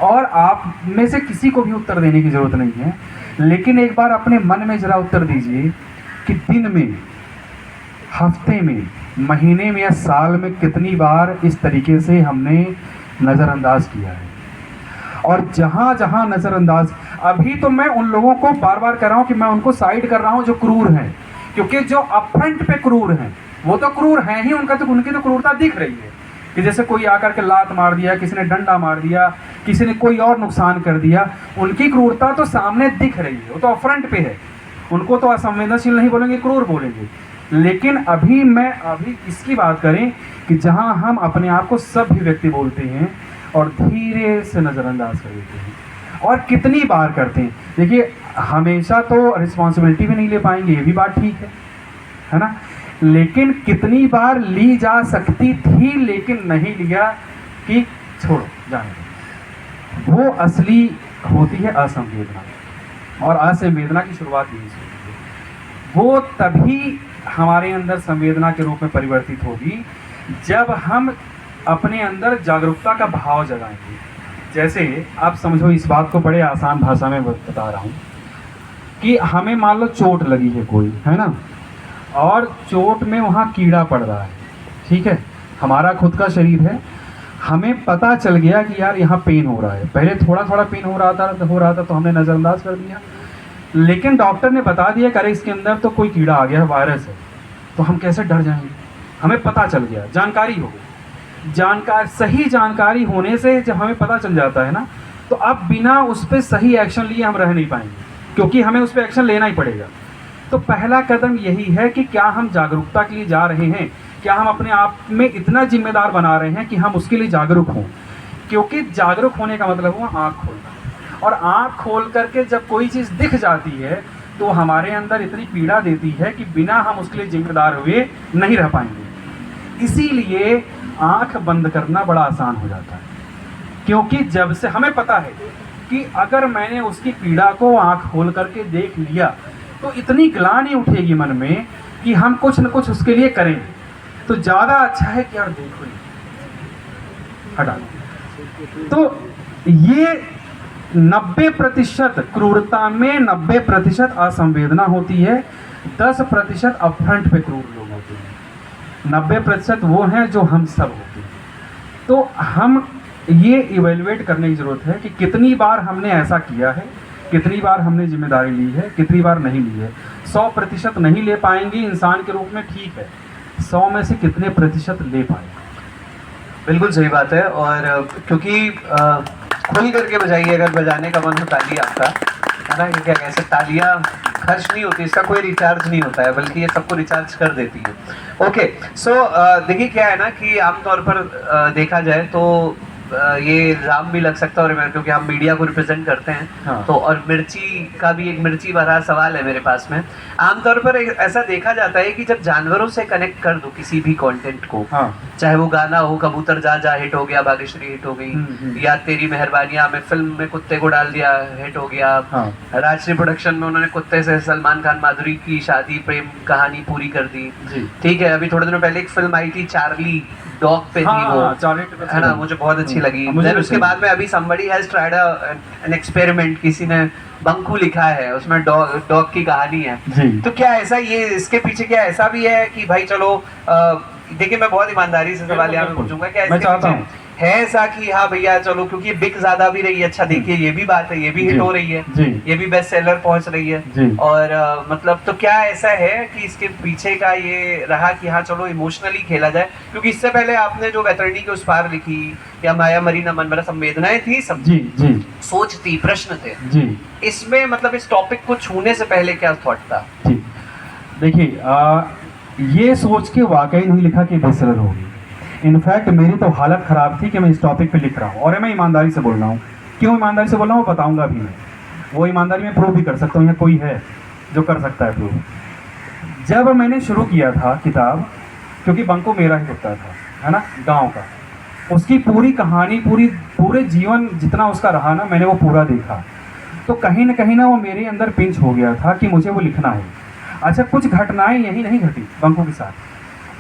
और आप में से किसी को भी उत्तर देने की ज़रूरत नहीं है, लेकिन एक बार अपने मन में ज़रा उत्तर दीजिए कि दिन में, हफ्ते में, महीने में या साल में कितनी बार इस तरीके से हमने नज़रअंदाज किया है। और जहाँ जहाँ नज़रअंदाज, अभी तो मैं उन लोगों को बार बार कर रहा हूँ कि मैं उनको साइड कर रहा हूँ जो क्रूर हैं, क्योंकि जो अपफ्रंट पे क्रूर हैं वो तो क्रूर हैं ही, उनकी तो क्रूरता दिख रही है कि जैसे कोई आकर के लात मार दिया, किसी ने डंडा मार दिया, किसी ने कोई और नुकसान कर दिया, उनकी क्रूरता तो सामने दिख रही है, वो तो अपफ्रंट पे है। उनको तो असंवेदनशील नहीं बोलेंगे, क्रूर बोलेंगे। लेकिन अभी इसकी बात करें कि जहाँ हम अपने आप को सभ्य व्यक्ति बोलते हैं और धीरे से नज़रअंदाज कर देते हैं, और कितनी बार करते हैं। देखिए, हमेशा तो रिस्पॉन्सिबिलिटी भी नहीं ले पाएंगे, ये भी बात ठीक है ना, लेकिन कितनी बार ली जा सकती थी लेकिन नहीं लिया कि छोड़ो जाने दो। वो असली होती है असंवेदना, और असंवेदना की शुरुआत यहीं से होती है। वो तभी हमारे अंदर संवेदना के रूप में परिवर्तित होगी जब हम अपने अंदर जागरूकता का भाव जगाएंगे। जैसे आप समझो, इस बात को बड़े आसान भाषा में बता रहा हूँ कि हमें मान लो चोट लगी है कोई, है ना, और चोट में वहाँ कीड़ा पड़ रहा है, ठीक है, हमारा खुद का शरीर है, हमें पता चल गया कि यार यहाँ पेन हो रहा है। पहले थोड़ा थोड़ा पेन हो रहा था तो हमने नज़रअंदाज कर दिया, लेकिन डॉक्टर ने बता दिया कि अरे इसके अंदर तो कोई कीड़ा आ गया है, वायरस है, तो हम कैसे डर जाएंगे। हमें पता चल गया, जानकारी हो गई। सही जानकारी होने से जब हमें पता चल जाता है ना, तो अब बिना उस पर सही एक्शन लिए हम रह नहीं पाएंगे, क्योंकि हमें उस पर एक्शन लेना ही पड़ेगा। तो पहला कदम यही है कि क्या हम जागरूकता के लिए जा रहे हैं, क्या हम अपने आप में इतना जिम्मेदार बना रहे हैं कि हम उसके लिए जागरूक हों। क्योंकि जागरूक होने का मतलब हुआ आँख खोलना, और आँख खोल करके जब कोई चीज़ दिख जाती है तो हमारे अंदर इतनी पीड़ा देती है कि बिना हम उसके लिए जिम्मेदार हुए नहीं रह पाएंगे। इसीलिए आंख बंद करना बड़ा आसान हो जाता है, क्योंकि जब से हमें पता है कि अगर मैंने उसकी पीड़ा को आंख खोल करके देख लिया तो इतनी ग्लानि उठेगी मन में कि हम कुछ न कुछ उसके लिए करेंगे। तो ज़्यादा अच्छा है कि यार देखो ये हटा दो। तो ये 90% क्रूरता में 90% असंवेदना होती है, 10% अपफ्रंट पे क्रूर लोग होते हैं, 90% वो हैं जो हम सब होते हैं। तो हम ये इवेलुएट करने की ज़रूरत है कि कितनी बार हमने ऐसा किया है, कितनी बार हमने जिम्मेदारी ली है, कितनी बार नहीं ली है। 100% नहीं ले पाएंगे इंसान के रूप में, ठीक है, 100 में से कितने प्रतिशत ले पाएंगे। बिल्कुल सही बात है। और क्योंकि खुल करके बजाइए, अगर बजाने का मन हो ताली आपका, है ना, कि क्या कैसे तालियां खर्च नहीं होती, इसका कोई रिचार्ज नहीं होता है, बल्कि ये सबको रिचार्ज कर देती है। ओके, सो देखिए क्या है ना कि आमतौर पर देखा जाए तो ये इल्ज़ाम भी लग सकता है, और क्योंकि हम मीडिया को रिप्रेजेंट करते हैं, हाँ। तो और मिर्ची का भी एक मिर्ची भरा सवाल है मेरे पास में। आमतौर पर ऐसा देखा जाता है कि जब जानवरों से कनेक्ट कर दो किसी भी कंटेंट को, हाँ। चाहे वो गाना हो, कबूतर जा जा हिट हो गया, भाग्यश्री हिट हो गई, या तेरी मेहरबानियां में फिल्म में कुत्ते को डाल दिया हिट हो गया, हाँ। राजश्री प्रोडक्शन में उन्होंने कुत्ते से सलमान खान माधुरी की शादी प्रेम कहानी पूरी कर दी, जी। ठीक है। अभी थोड़े दिनों पहले एक फिल्म आई थी चार्ली, डॉग पे थी वो, हाँ, चार्ली पे है ना, मुझे बहुत अच्छी लगी। मुझे Then भी उसके अच्छी बाद में अभी somebody has tried an experiment, किसी ने बंकू लिखा है, उसमें डॉग की कहानी है। जी। तो क्या ऐसा, ये इसके पीछे क्या ऐसा भी है कि भाई चलो देखिए, मैं बहुत ईमानदारी से सवाल यहाँ पे बिल्कुल, पूछूंगा, क्या मैं इसके चाहता पीछे हूँ। है ऐसा कि हाँ भैया चलो, क्योंकि बिक ज्यादा भी रही है, अच्छा देखिए ये भी बात है, ये भी हिट जी, हो रही है, जी। ये भी बेस्ट सेलर पहुंच रही है, जी। और मतलब तो क्या ऐसा है कि इसके पीछे का ये रहा कि हाँ चलो इमोशनली खेला जाए? क्योंकि इससे पहले आपने जो वैतरणी के उस पार लिखी, या माया मरी न मन मरा, संवेदनाएं थी, सब जी, जी, सोच थी, प्रश्न थे, जी, इसमें मतलब इस टॉपिक को छूने से पहले क्या थॉट था? जी। देखिए, ये सोच के वाकई नहीं लिखा कि बेस्टसेलर होगी। इनफैक्ट मेरी तो हालत ख़राब थी कि मैं इस टॉपिक पे लिख रहा हूँ, और मैं ईमानदारी से बोल रहा हूँ। क्यों ईमानदारी से बोल रहा हूँ वो बताऊँगा भी मैं, वो ईमानदारी में प्रूव भी कर सकता हूँ, या कोई है जो कर सकता है प्रूव। जब मैंने शुरू किया था किताब, क्योंकि बंको मेरा ही कुत्ता था, है ना, गाँव का, उसकी पूरी कहानी, पूरे जीवन जितना उसका रहा ना, मैंने वो पूरा देखा। तो कहीं ना वो मेरे अंदर पिंच हो गया था कि मुझे वो लिखना है। अच्छा, कुछ घटनाएं यही नहीं घटी बंको के साथ।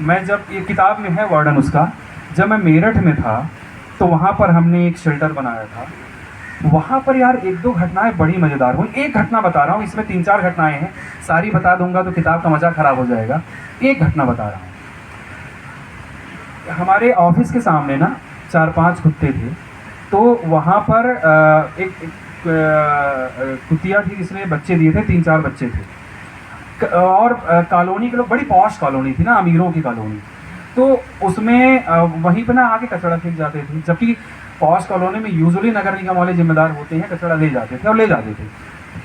मैं जब, ये किताब में है वर्णन उसका, जब मैं मेरठ में था तो वहाँ पर हमने एक शेल्टर बनाया था। वहाँ पर यार 1-2 घटनाएं बड़ी मज़ेदार हुई। एक घटना बता रहा हूँ, इसमें 3-4 घटनाएं हैं, सारी बता दूंगा तो किताब का मज़ा ख़राब हो जाएगा। एक घटना बता रहा हूँ। हमारे ऑफिस के सामने ना 4-5 कुत्ते थे, तो वहाँ पर एक कुतिया थी जिसने बच्चे दिए थे, 3-4 बच्चे थे, और कॉलोनी के लोग, बड़ी पॉश कॉलोनी थी ना, अमीरों की कॉलोनी, तो उसमें वहीं पर ना आके कचरा फेंक जाते थे, जबकि पॉश कॉलोनी में यूजुअली नगर निगम वाले जिम्मेदार होते हैं, कचरा ले जाते थे और ले जाते थे।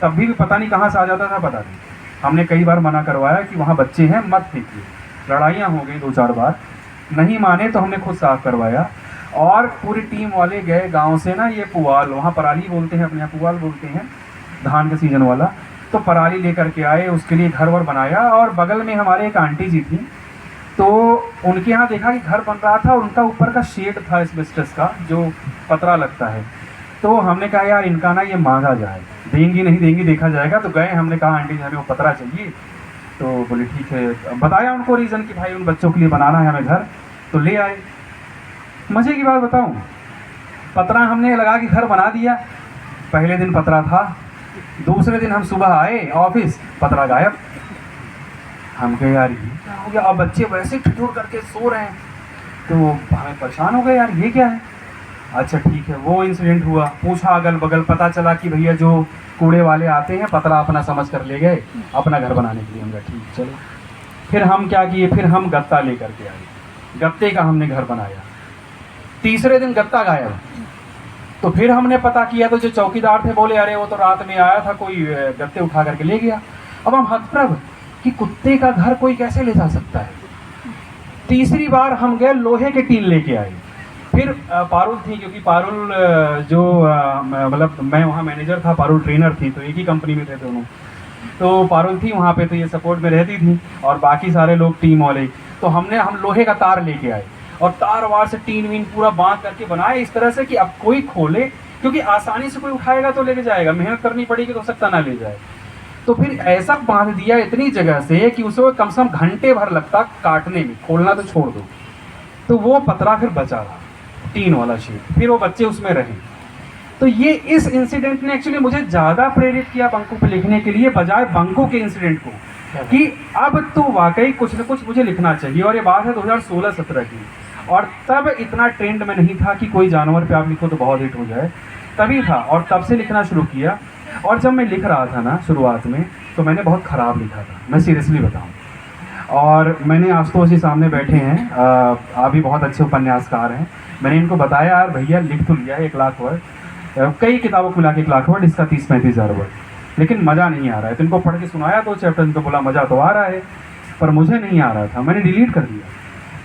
तब भी पता नहीं कहाँ से आ जाता था, पता नहीं। हमने कई बार मना करवाया कि वहाँ बच्चे हैं, मत फेंकिए। लड़ाइयाँ हो गई 2-4 बार, नहीं माने तो हमने खुद साफ करवाया, और पूरी टीम वाले गए गांव से ना, ये पुआल, वहाँ पराली बोलते हैं, अपने यहाँ पुआल बोलते हैं, धान का सीजन वाला, तो पराली लेकर के आए, उसके लिए घर वर बनाया। और बगल में हमारे एक आंटी जी थी, तो उनके यहाँ देखा कि घर बन रहा था, और उनका ऊपर का शेड था एस्बेस्टस का, जो पतरा लगता है। तो हमने कहा यार इनका ना ये मांगा जाए, देंगी नहीं देंगी देखा जाएगा। तो गए, हमने कहा आंटी जी हमें वो पतरा चाहिए, तो बोले ठीक है। बताया उनको रीज़न कि भाई उन बच्चों के लिए बनाना है हमें घर, तो ले आए। मज़े की बात बताऊं, पतरा हमने लगा के घर बना दिया। पहले दिन पतरा था, दूसरे दिन हम सुबह आए ऑफिस, पतरा गायब। हम कहे यार ये क्या हो गया, अब बच्चे वैसे ठिठुर करके सो रहे हैं, तो हमें परेशान हो गए यार ये क्या है। अच्छा ठीक है, वो इंसिडेंट हुआ, पूछा अगल बगल, पता चला कि भैया जो कूड़े वाले आते हैं पतरा अपना समझ कर ले गए अपना घर बनाने के लिए। हम कहा ठीक चलो। फिर हम क्या किए, फिर हम गत्ता लेकर के आए, गत्ते का हमने घर बनाया। तीसरे दिन गत्ता गायब। तो फिर हमने पता किया, तो जो चौकीदार थे बोले अरे वो तो रात में आया था, कोई गत्ते उठा करके ले गया। अब हम हतप्रभ कि कुत्ते का घर कोई कैसे ले जा सकता है। तीसरी बार हम गए, लोहे के टीन लेके आए। फिर पारुल थी, क्योंकि पारुल जो मतलब मैं वहाँ मैनेजर था, पारुल ट्रेनर थी, तो एक ही कंपनी में थे दोनों। तो पारुल थी वहाँ पे, तो ये सपोर्ट में रहती थी और बाकी सारे लोग टीम वाले। तो हम लोहे का तार लेके आए और तार वार से टीन वीन पूरा बांध करके बनाए इस तरह से कि अब कोई खोले, क्योंकि आसानी से कोई उठाएगा तो लेके जाएगा, मेहनत करनी पड़ेगी तो हो सकता ना ले जाए। तो फिर ऐसा बांध दिया इतनी जगह से कि उसे कम से कम घंटे भर लगता काटने में, खोलना तो छोड़ दो। तो वो पतरा फिर बचा रहा, टीन वाला शीट, फिर वो बच्चे उसमें रहे। तो ये इस इंसिडेंट ने एक्चुअली मुझे ज़्यादा प्रेरित किया बंकू पे लिखने के लिए, बजाय बंकू के इंसिडेंट को, कि अब तो वाकई कुछ न कुछ मुझे लिखना चाहिए। और ये बात है 2016-17 की, और तब इतना ट्रेंड में नहीं था कि कोई जानवर पे आप लिखो तो बहुत हिट हो जाए, तभी था। और तब से लिखना शुरू किया। और जब मैं लिख रहा था ना शुरुआत में, तो मैंने बहुत ख़राब लिखा था, मैं सीरियसली बताऊं। और मैंने आशुतोष जी सामने बैठे हैं, आप भी बहुत अच्छे उपन्यासकार हैं, मैंने इनको बताया यार भैया लिख तो लिया है 1 लाख वर्ड, कई किताबों को मिला के 1 लाख वर्ड, इसका 30-35 हज़ार वर्ड, लेकिन मज़ा नहीं आ रहा है। तो इनको पढ़ के सुनाया 2 चैप्टर, इनको बोला मज़ा तो आ रहा है, पर मुझे नहीं आ रहा था, मैंने डिलीट कर दिया।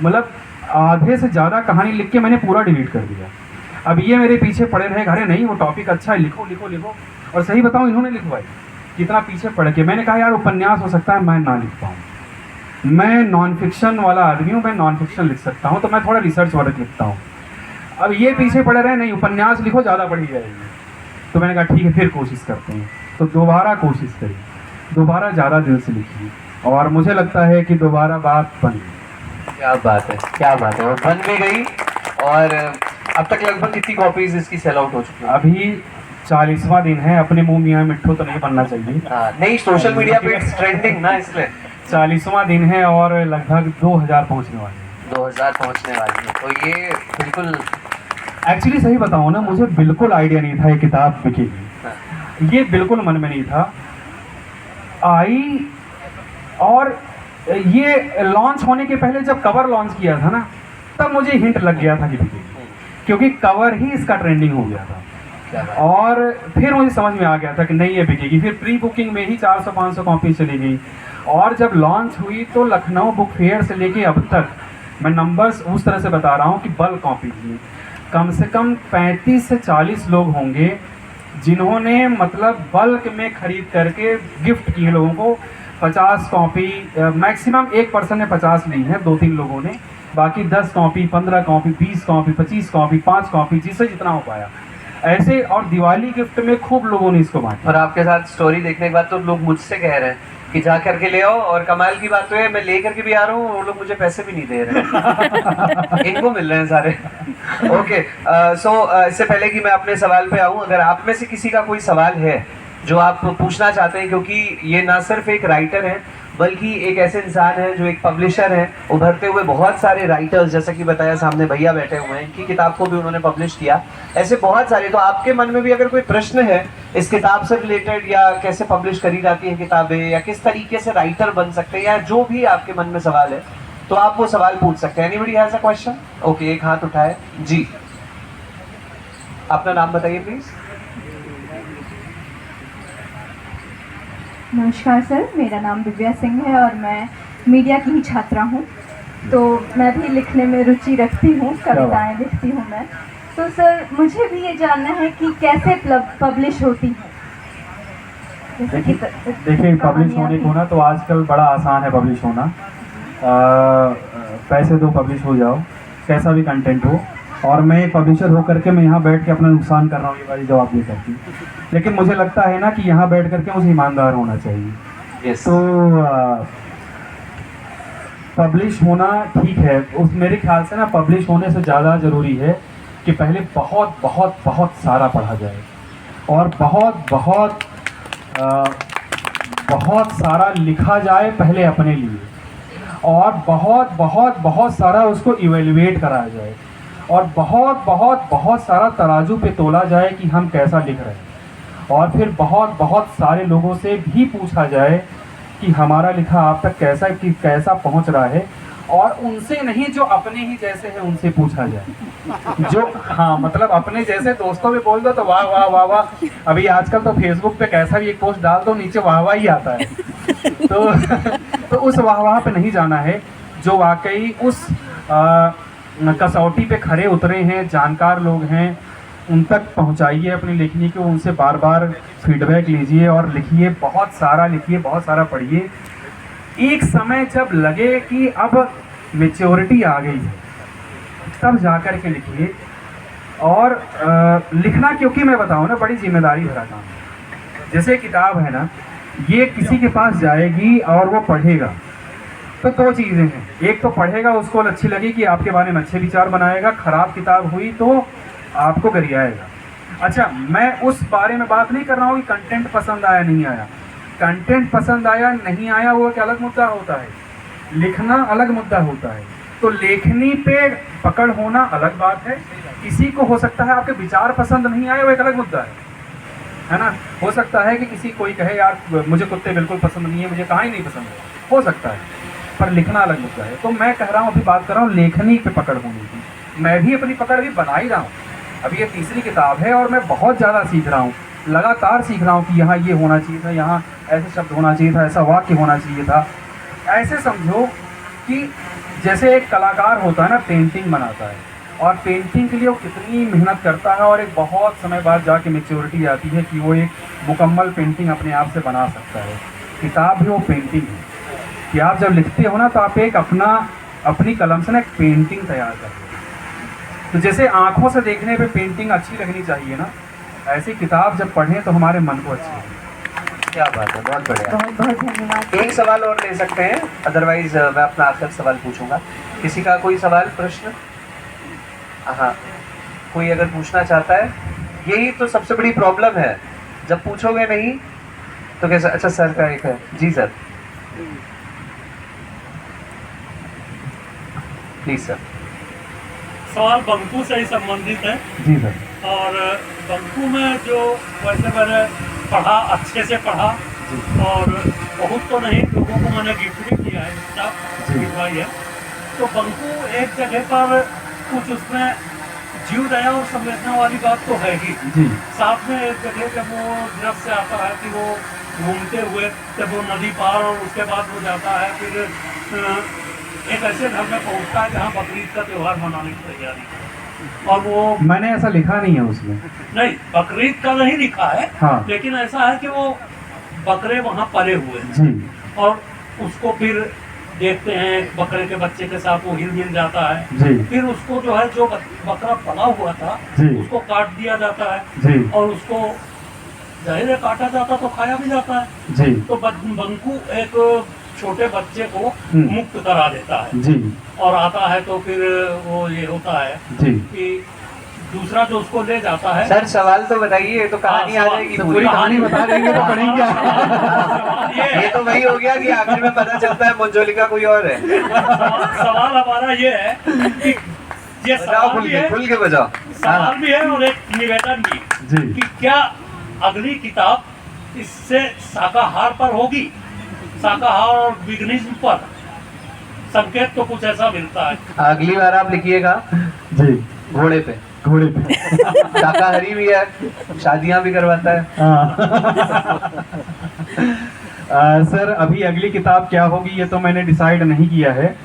मतलब आधे से ज़्यादा कहानी लिख के मैंने पूरा डिलीट कर दिया। अब ये मेरे पीछे पड़े रहे, घरे नहीं वो टॉपिक अच्छा है, लिखो लिखो लिखो। और सही बताऊँ इन्होंने लिखवाई, कितना पीछे पड़ के। मैंने कहा यार उपन्यास हो सकता है मैं ना लिख पाऊँ, मैं नॉन फिक्शन वाला आदमी हूँ, मैं नॉन फिक्शन लिख सकता हूँ, तो मैं थोड़ा रिसर्च वर्क लिखता हूँ। अब ये पीछे पड़े रहे, नहीं उपन्यास लिखो ज़्यादा बढ़ी जाएगी। तो मैंने कहा ठीक है फिर कोशिश करते हैं। तो दोबारा कोशिश करी, दोबारा ज़्यादा दिल से लिखी, और मुझे लगता है कि दोबारा बात बन गई। क्या बात है, क्या बात है, और बन भी गई। और अब तक लगभग कितनी कॉपीज इसकी सेल आउट हो चुकी है? अभी 40वां दिन है, अपने मुंह मियाँ मिट्ठू तो नहीं बनना चाहिए। नहीं, सोशल मीडिया पे ट्रेंडिंग ना, इसलिए 40वां दिन है और लगभग 2000 पहुँचने वाले हैं। 2000 पहुंचने वाली है, तो ये बिल्कुल एक्चुअली सही बताऊँ ना, मुझे बिल्कुल आइडिया नहीं था ये किताब बिकेगी, ये बिल्कुल मन में नहीं था। आई और ये लॉन्च होने के पहले जब कवर लॉन्च किया था ना, तब मुझे हिंट लग गया था कि बिकेगी, क्योंकि कवर ही इसका ट्रेंडिंग हो गया था। और फिर मुझे समझ में आ गया था कि नहीं ये बिकेगी। फिर प्री बुकिंग में ही 400-500 कॉपी चली गई, और जब लॉन्च हुई तो लखनऊ बुक फेयर से लेके अब तक, मैं नंबर्स उस तरह से बता रहा हूँ कि बल्क कॉपीज में कम से कम 35 से 40 लोग होंगे जिन्होंने मतलब बल्क में खरीद करके गिफ्ट किए लोगों को। 50 कॉपी मैक्सिमम, एक पर्सन ने 50 ली है, 2-3 लोगों ने, बाकी 10 copy, 15 copy, 20 copy, 25 copy, 5 copy, जिससे जितना हो पाया ऐसे। और दिवाली गिफ्ट में खूब लोगों ने इसको बांटा। और आपके साथ स्टोरी देखने के बाद तो लोग मुझसे कह रहे हैं कि जा करके ले आओ, और कमाल की बात तो है मैं ले करके भी आ रहा हूँ, वो लोग मुझे पैसे भी नहीं दे रहे इनको मिल रहे हैं सारे। ओके, सो इससे पहले कि मैं अपने सवाल पे आऊँ, अगर आप में से किसी का कोई सवाल है जो आप पूछना चाहते हैं, क्योंकि ये ना सिर्फ एक राइटर है बल्कि एक ऐसे इंसान है जो एक पब्लिशर है, उभरते हुए बहुत सारे राइटर्स, जैसा कि बताया सामने भैया बैठे हुए हैं, इनकी किताब को भी उन्होंने पब्लिश किया, ऐसे बहुत सारे। तो आपके मन में भी अगर कोई प्रश्न है इस किताब से रिलेटेड, या कैसे पब्लिश करी जाती हैं किताबें, या किस तरीके से राइटर बन सकते हैं, या जो भी आपके मन में सवाल है, तो आप वो सवाल पूछ सकते हैं। Anybody has a question? Okay, एक हाथ उठाए जी। अपना नाम बताइए प्लीज। नमस्कार सर, मेरा नाम दिव्या सिंह है और मैं मीडिया की ही छात्रा हूँ। तो मैं भी लिखने में रुचि रखती हूँ, कविताएं लिखती हूँ मैं। तो सर मुझे भी ये जानना है कि कैसे पब्लिश होती है। देखिए पब्लिश होने को ना तो आजकल बड़ा आसान है पब्लिश होना। पैसे दो पब्लिश हो जाओ, कैसा भी कंटेंट हो। और मैं एक पब्लिशर होकर के मैं यहाँ बैठ के अपना नुकसान कर रहा हूँ, ये वाली जवाब दे करके। लेकिन मुझे लगता है ना कि यहाँ बैठ करके मुझे ईमानदार होना चाहिए। yes. तो पब्लिश होना ठीक है, उस मेरे ख्याल से ना पब्लिश होने से ज़्यादा ज़रूरी है कि पहले बहुत बहुत बहुत सारा पढ़ा जाए, और बहुत बहुत बहुत सारा लिखा जाए पहले अपने लिए, और बहुत बहुत बहुत सारा उसको इवेल्युएट कराया जाए, और बहुत बहुत बहुत सारा तराजू पे तोला जाए कि हम कैसा लिख रहे हैं। और फिर बहुत बहुत सारे लोगों से भी पूछा जाए कि हमारा लिखा आप तक कैसा पहुंच रहा है, और उनसे नहीं जो अपने ही जैसे हैं उनसे पूछा जाए। जो हाँ मतलब अपने जैसे दोस्तों में बोल दो तो वाह वाह वाह वाह, अभी आजकल तो फेसबुक पे कैसा भी एक पोस्ट डाल दो नीचे वाह वाह ही आता है। तो उस वाह वाह पे नहीं जाना है, जो वाकई उस कसौटी पे खरे उतरे हैं, जानकार लोग हैं, उन तक पहुंचाइए अपनी लेखनी को, उनसे बार बार फीडबैक लीजिए और लिखिए, बहुत सारा लिखिए, बहुत सारा पढ़िए। एक समय जब लगे कि अब मेच्योरिटी आ गई है तब जा कर के लिखिए। और लिखना, क्योंकि मैं बताऊँ ना, बड़ी जिम्मेदारी भरा काम है। जैसे किताब है ना, ये किसी के पास जाएगी और वो पढ़ेगा तो दो चीज़ें हैं, एक तो पढ़ेगा, उसको अच्छी लगी कि आपके बारे में अच्छे विचार बनाएगा, ख़राब किताब हुई तो आपको गरियाएगा। अच्छा, मैं उस बारे में बात नहीं कर रहा हूँ कि कंटेंट पसंद आया नहीं आया। कंटेंट पसंद आया नहीं आया वो एक अलग मुद्दा होता है, लिखना अलग मुद्दा होता है। तो लेखनी पे पकड़ होना अलग बात है। किसी को हो सकता है आपके विचार पसंद नहीं आए, वो एक अलग मुद्दा है ना। हो सकता है कि किसी कोई कहे यार मुझे कुत्ते बिल्कुल पसंद नहीं है, मुझे कहाँ ही नहीं पसंद है, हो सकता है, पर लिखना अलग मुद्दा है। तो मैं कह रहा हूँ, अभी बात कर रहा हूँ लेखनी पे पकड़ होने की। मैं भी अपनी पकड़ भी बना ही रहा हूँ, अभी ये तीसरी किताब है और मैं बहुत ज़्यादा सीख रहा हूँ, लगातार सीख रहा हूँ कि यहाँ ये होना चाहिए था, यहाँ ऐसे शब्द होना चाहिए था, ऐसा वाक्य होना चाहिए था। ऐसे समझो कि जैसे एक कलाकार होता है ना, पेंटिंग बनाता है और पेंटिंग के लिए वो कितनी मेहनत करता है और एक बहुत समय बाद जाके मैच्योरिटी आती है कि वो एक मुकम्मल पेंटिंग अपने आप से बना सकता है। किताब भी वो पेंटिंग है कि आप जब लिखते हो ना तो आप एक अपनी कलम से ना एक पेंटिंग तैयार करते हो। तो जैसे आँखों से देखने पे पेंटिंग अच्छी लगनी चाहिए ना, ऐसी किताब जब पढ़ें तो हमारे मन को अच्छी लगे। क्या बात है, बहुत बढ़िया। बहुत बहुत धन्यवाद। एक सवाल और ले सकते हैं, अदरवाइज मैं अपना आखिरी सवाल पूछूंगा। किसी का कोई सवाल, प्रश्न? हाँ, कोई अगर पूछना चाहता है। यही तो सबसे बड़ी प्रॉब्लम है, जब पूछोगे नहीं तो कैसा। अच्छा, सर का एक है। जी सर, प्लीज सर। सवाल बंकू से ही संबंधित है। जी सर। और बंकू में जो वैसे मैंने पढ़ा, अच्छे से पढ़ा और बहुत तो नहीं, लोगों को मैंने गिफ्ट भी किया है, किताब गिरवाई है। तो बंकू एक जगह पर कुछ उसमें जीव दया और संवेदना वाली बात तो है ही जी। साथ में एक जगह जब वो जब से आता है कि वो घूमते हुए जब वो नदी पार और उसके बाद वो जाता है फिर एक ऐसे घर में पहुंचता है जहाँ बकरीद का त्यौहार मनाने की तैयारी है। और वो मैंने ऐसा लिखा नहीं है उसमें। नहीं, बकरीद का नहीं लिखा है। हाँ। लेकिन ऐसा है कि वो बकरे वहाँ पले हुए हैं जी। और उसको फिर देखते हैं बकरे के बच्चे के साथ वो हिल मिल जाता है। जी। फिर उसको जो है जो बकरा पला हुआ था जी। उसको काट दिया जाता है जी। और उसको जाहिर है काटा जाता तो खाया भी जाता है। जी। तो बंकू एक छोटे बच्चे को मुक्त करा देता है। जी। और आता है तो फिर वो ये होता है जी। कि दूसरा जो उसको ले जाता है। सर सवाल तो बताइए, तो कहानी आ सवाल- जाएगी तो पूरी। पूरी कहानी बता देंगे तो पढ़ेंगे। सवाल ये ये है, तो वही हो गया कि आखिर में पता चलता है मंजोलिका कोई और है। सवाल हमारा ये है कि ये बजाओ, सवाल खुल के बजाओ। सवाल भी है और एक निवेदन भी जी। कि क्या अगली किताब इससे शाकाहार पर होगी, शाकाहार और विघ्निज्म पर? संकेत तो कुछ ऐसा मिलता है। अगली बार आप लिखिएगा जी। घोड़े पे। घोड़े पे। शाकाहारी भी है, शादियां भी करवाता है। सर अभी अगली किताब क्या होगी ये तो मैंने डिसाइड नहीं किया है,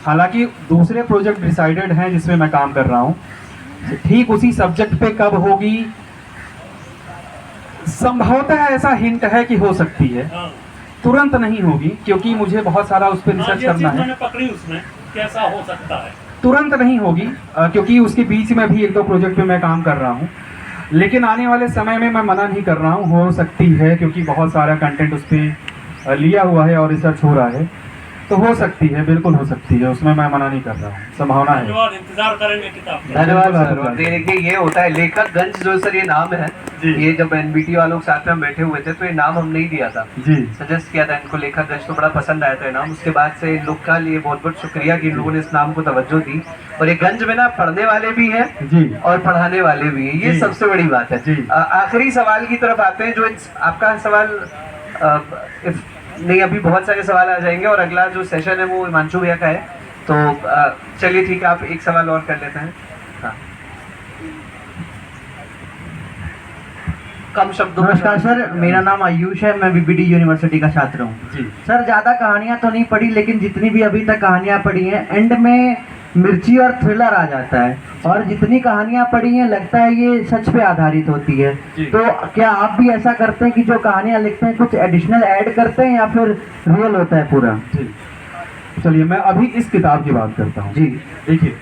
हालांकि दूसरे प्रोजेक्ट डिसाइडेड हैं जिसमें मैं काम कर रहा हूँ। ठीक उसी सब्जेक्ट पे कब होगी, संभवतः ऐसा हिंट है कि हो सकती है, हाँ। तुरंत नहीं होगी क्योंकि मुझे बहुत सारा उस पर रिसर्च ये करना चीज़ है। मैंने पकड़ी उसमें कैसा हो सकता है। तुरंत नहीं होगी क्योंकि उसके बीच में भी एक दो प्रोजेक्ट पे मैं काम कर रहा हूँ, लेकिन आने वाले समय में मैं मना नहीं कर रहा हूँ, हो सकती है क्योंकि बहुत सारा कंटेंट उस पर लिया हुआ है और रिसर्च हो रहा है, तो हो सकती है, बिल्कुल हो सकती है, उसमें मैं मना नहीं कर रहा हूँ, संभावना है। धन्यवाद, इंतजार करेंगे किताब का। धन्यवाद बिल्कुल, सर। और देखिए ये होता है लेखक गंज जो सर ये नाम है, जी। ये जब एनबीटी वालों के साथ में हम बैठे हुए थे तो ये नाम हम नहीं दिया था, जी। सजेस्ट किया था इनको, लेखक गंज तो बड़ा पसंद आया था नाम। उसके बाद से इन लोग का लिए बहुत बहुत शुक्रिया कि इन लोगों ने इस नाम को तवज्जो दी। और ये गंज में ना पढ़ने वाले भी हैं जी। और पढ़ाने वाले भी हैं, ये जी। सबसे बड़ी बात है। जी। आखिरी सवाल की तरफ आते हैं, जो आपका सवाल नहीं, अभी बहुत सारे सवाल आ जाएंगे और अगला जो सेशन है वो हिमांशु भैया का है, तो चलिए ठीक है, आप एक सवाल और कर लेते हैं। हाँ, कम शब्दों में। नमस्कार सर, मेरा नाम आयुष है, मैं बीबीडी यूनिवर्सिटी का छात्र हूँ। जी। सर ज़्यादा कहानियाँ तो नहीं पढ़ी, लेकिन जितनी भी अभी तक कहानियाँ पढ़ी हैं, एंड में मिर्ची और थ्रिलर आ जाता है, और जितनी कहानियाँ पढ़ी हैं लगता है ये सच पे आधारित होती है। जी। तो क्या आप भी ऐसा करते हैं कि जो कहानियाँ लिखते हैं कुछ एडिशनल ऐड करते हैं या फिर रियल होता है पूरा? जी, चलिए मैं अभी इस किताब की बात करता हूँ। जी। देखिए,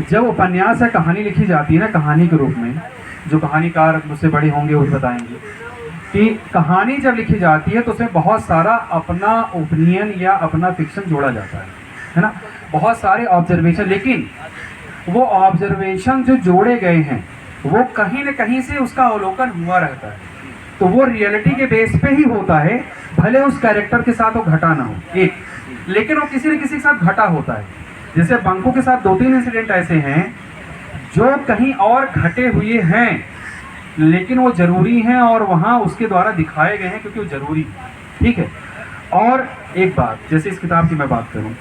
जब उपन्यास या कहानी लिखी जाती है ना कहानी के रूप में, जो कहानीकार मुझसे बड़े होंगे वो बताएंगे कि कहानी जब लिखी जाती है तो उसमें बहुत सारा अपना ओपिनियन या अपना फिक्शन जोड़ा जाता है ना, बहुत सारे ऑब्जर्वेशन, लेकिन वो ऑब्जर्वेशन जो जोड़े गए हैं वो कहीं न कहीं से उसका अवलोकन हुआ रहता है, तो वो रियलिटी के बेस पे ही होता है, भले उस कैरेक्टर के साथ वो घटा ना हो एक, लेकिन वो किसी न किसी के साथ घटा होता है। जैसे बंकू के साथ 2-3 इंसिडेंट ऐसे हैं जो कहीं और घटे हुए हैं, लेकिन वो ज़रूरी हैं और वहाँ उसके द्वारा दिखाए गए हैं क्योंकि वो ज़रूरी है, ठीक है। और एक बात, जैसे इस किताब की मैं बात करूँ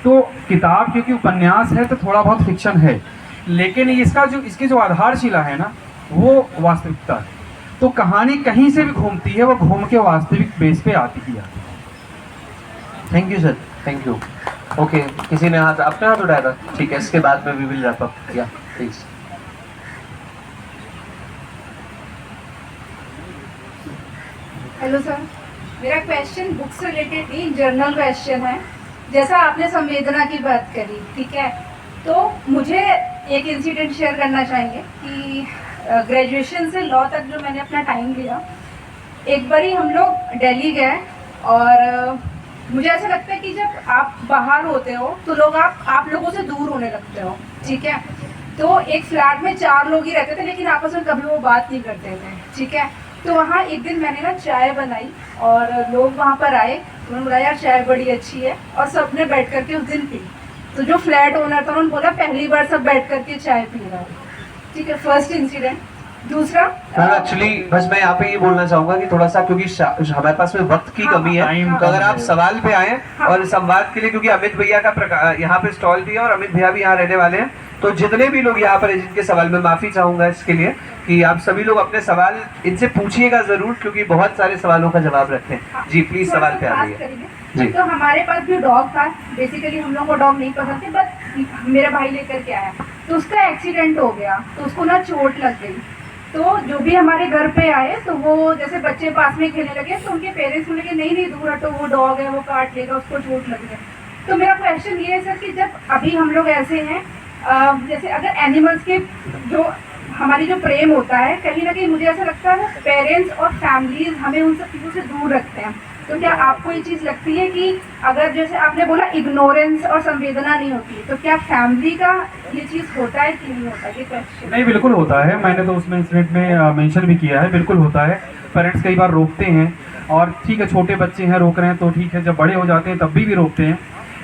तो किताब क्योंकि उपन्यास है तो थोड़ा बहुत फिक्शन है, लेकिन इसकी जो आधारशिला है ना वो वास्तविकता है। तो कहानी कहीं से भी घूमती है, वो घूम के वास्तविक बेस पे आती ही आती है। Thank you sir. Thank you. Okay, किसी ने हाथ अपने हाथ उठाया था, ठीक है, इसके बाद में वी विल रैप अप। या प्लीज। हेलो सर, मेरा क्वेश्चन बुक से रिलेटेड नहीं, जर्नल क्वेश्चन है। जैसा आपने संवेदना की बात करी, ठीक है, तो मुझे एक इंसिडेंट शेयर करना चाहेंगे कि ग्रेजुएशन से लॉ तक जो मैंने अपना टाइम लिया, एक बारी हम लोग दिल्ली गए और मुझे ऐसा लगता है कि जब आप बाहर होते हो तो लोग आप लोगों से दूर होने लगते हो, ठीक है। तो एक फ्लैट में 4 लोग ही रहते थे, लेकिन आपस में कभी वो बात नहीं करते थे, ठीक है। तो वहाँ एक दिन मैंने ना चाय बनाई और लोग वहाँ पर आए, उन्होंने बोला यार चाय बड़ी अच्छी है, और सबने बैठ करके उस दिन पी। तो जो फ्लैट ओनर था उन्होंने बोला पहली बार सब बैठ करके चाय पी रहा है, ठीक है, फर्स्ट इंसिडेंट। दूसरा एक्चुअली बस मैं यहाँ पे ये बोलना चाहूंगा कि थोड़ा सा क्योंकि हमारे पास में वक्त की कमी है, टाइम तो अगर आप सवाल पे आए हाँ। और संवाद के लिए, क्योंकि अमित भैया का यहाँ पे स्टॉल भी है और अमित भैया भी यहाँ रहने वाले हैं, तो जितने भी लोग यहाँ पर हैं जिनके सवाल में माफी चाहूंगा इसके लिए कि आप सभी लोग अपने सवाल इनसे पूछिएगा जरूर, क्योंकि बहुत सारे सवालों का जवाब रखते हैं। जी प्लीज सवाल पे आ जाइए। जी। तो हमारे पास भी डॉग था, बेसिकली हम लोग को डॉग नहीं पसंद थे, बट मेरा भाई लेकर के आया, तो उसका एक्सीडेंट हो गया, तो उसको ना चोट लग गई। तो जो भी हमारे घर पे आए तो वो जैसे बच्चे पास में खेलने लगे, तो उनके पेरेंट्स बोले कि नहीं दूर हटो, वो डॉग है, वो काट लेगा, उसको चोट लग गया। तो मेरा क्वेश्चन ये है सर कि जब अभी हम लोग ऐसे हैं, जैसे अगर एनिमल्स के जो हमारी जो प्रेम होता है, कहीं ना कहीं मुझे ऐसा लगता है पेरेंट्स और फैमिलीज हमें उन सब चीज़ों से दूर रखते हैं। तो क्या आपको ये चीज़ लगती है कि अगर जैसे आपने बोला इग्नोरेंस और संवेदना नहीं होती, तो क्या फैमिली का ये चीज़ होता है कि नहीं होता, ये क्वेश्चन? नहीं, बिल्कुल होता है, मैंने तो उसमें इंसिडेंट में मेंशन भी किया है, बिल्कुल होता है। पेरेंट्स कई बार रोकते हैं, और ठीक है छोटे बच्चे हैं रोक रहे हैं तो ठीक है, जब बड़े हो जाते हैं तब भी रोकते हैं।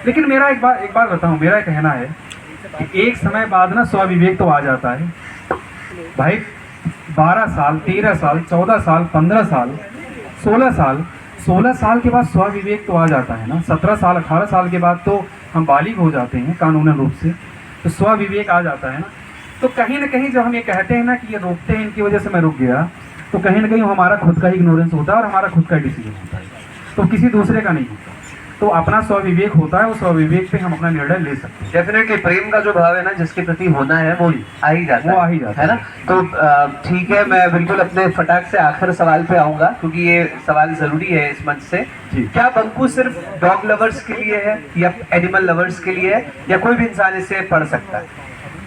लेकिन मेरा एक बार बताऊँ, मेरा कहना है कि एक समय बाद ना स्वविवेक तो आ जाता है भाई। 12 साल, 13 साल, 14 साल, 15 साल, 16 साल के बाद स्वविवेक तो आ जाता है ना। 17 साल, 18 साल के बाद तो हम बालिग हो जाते हैं कानूनन रूप से, तो स्वविवेक आ जाता है ना। तो कहीं ना कहीं जब हम ये कहते हैं ना कि ये रोकते हैं इनकी वजह से मैं रुक गया, तो कहीं ना कहीं हमारा खुद का इग्नोरेंस होता है और हमारा खुद का डिसीजन होता है, तो किसी दूसरे का नहीं होता। तो अपना स्वविवेक होता है, उस स्वविवेक पे हम अपना निर्णय ले सकते हैं। डेफिनेटली प्रेम का जो भाव है ना जिसके प्रति होना है वो आ ही जाता वो आ ही जाता है ना। तो ठीक है, मैं बिल्कुल अपने फटाक से आखिर सवाल पे आऊंगा क्योंकि ये सवाल जरूरी है इस मंच से। जी। क्या बंकू सिर्फ डॉग लवर्स के लिए है या एनिमल लवर्स के लिए है, या कोई भी इंसान इसे पढ़ सकता है?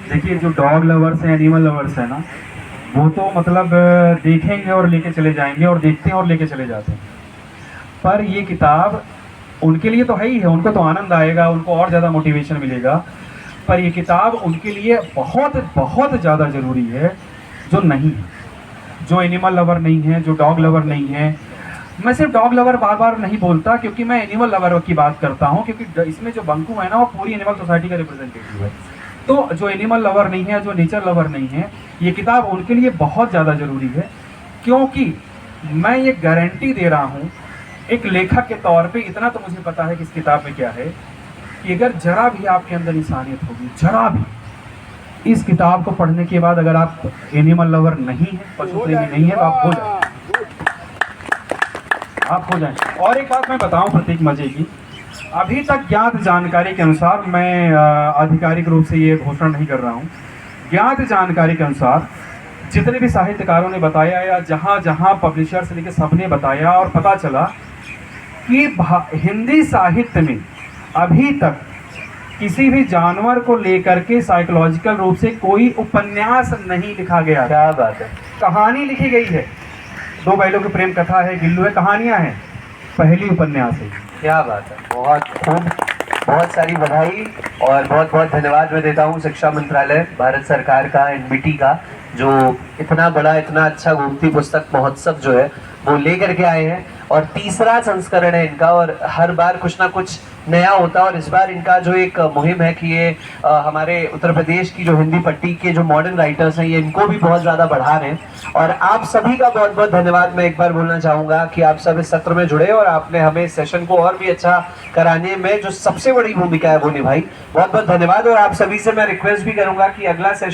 देखिए, जो डॉग लवर्स हैं, एनिमल लवर्स हैं ना, वो तो मतलब देखेंगे और लेके चले जाएंगे, और देखते हैं और लेके चले जाते हैं। पर ये किताब उनके लिए तो है ही है, उनको तो आनंद आएगा, उनको और ज़्यादा मोटिवेशन मिलेगा। पर ये किताब उनके लिए बहुत बहुत ज़्यादा ज़रूरी है जो नहीं है, जो एनिमल लवर नहीं है, जो डॉग लवर नहीं है। मैं सिर्फ डॉग लवर बार बार नहीं बोलता, क्योंकि मैं एनिमल लवर की बात करता हूँ, क्योंकि इसमें जो बंकू है ना वो पूरी एनिमल सोसाइटी का रिप्रेजेंटेटिव है। तो जो एनिमल लवर नहीं है, जो नेचर लवर नहीं है, ये किताब उनके लिए बहुत ज़्यादा ज़रूरी है। क्योंकि मैं ये गारंटी दे रहा हूँ एक लेखक के तौर पे, इतना तो मुझे पता है कि इस किताब में क्या है, कि अगर जरा भी आपके अंदर इंसानियत होगी, जरा भी, इस किताब को पढ़ने के बाद अगर आप एनिमल लवर नहीं है, पशु प्रेमी नहीं है, तो आप हो जाए, आप हो जाए। और एक बात मैं बताऊं प्रतीक मजे की, अभी तक ज्ञात जानकारी के अनुसार, मैं आधिकारिक रूप से ये घोषणा नहीं कर रहा हूँ, ज्ञात जानकारी के अनुसार जितने भी साहित्यकारों ने बताया या जहाँ जहाँ पब्लिशर से लेकर सबने बताया और पता चला कि हिंदी साहित्य में अभी तक किसी भी जानवर को लेकर के साइकोलॉजिकल रूप से कोई उपन्यास नहीं लिखा गया। क्या बात है। कहानी लिखी गई है, दो बैलों की प्रेम कथा है, गिल्लू है, कहानियां हैं, पहली उपन्यास है। क्या बात है, बहुत खूब, बहुत सारी बधाई और बहुत बहुत धन्यवाद मैं देता हूँ शिक्षा मंत्रालय, भारत सरकार का, एनबीटी का, जो इतना बड़ा, इतना अच्छा गोमती पुस्तक महोत्सव जो है वो लेकर के आए हैं। और तीसरा संस्करण है इनका, और हर बार कुछ ना कुछ नया होता है। और इस बार इनका जो एक मुहिम है कि ये हमारे उत्तर प्रदेश की जो हिंदी पट्टी के जो मॉडर्न राइटर्स हैं, ये इनको भी बहुत ज़्यादा बढ़ा रहे हैं। और आप सभी का बहुत बहुत धन्यवाद मैं एक बार बोलना चाहूँगा कि आप सब इस सत्र में जुड़े और आपने हमें इस सेशन को और भी अच्छा कराने में जो सबसे बड़ी भूमिका है वो निभाई। बहुत बहुत धन्यवाद। और आप सभी से मैं रिक्वेस्ट भी करूँगा कि अगला सेशन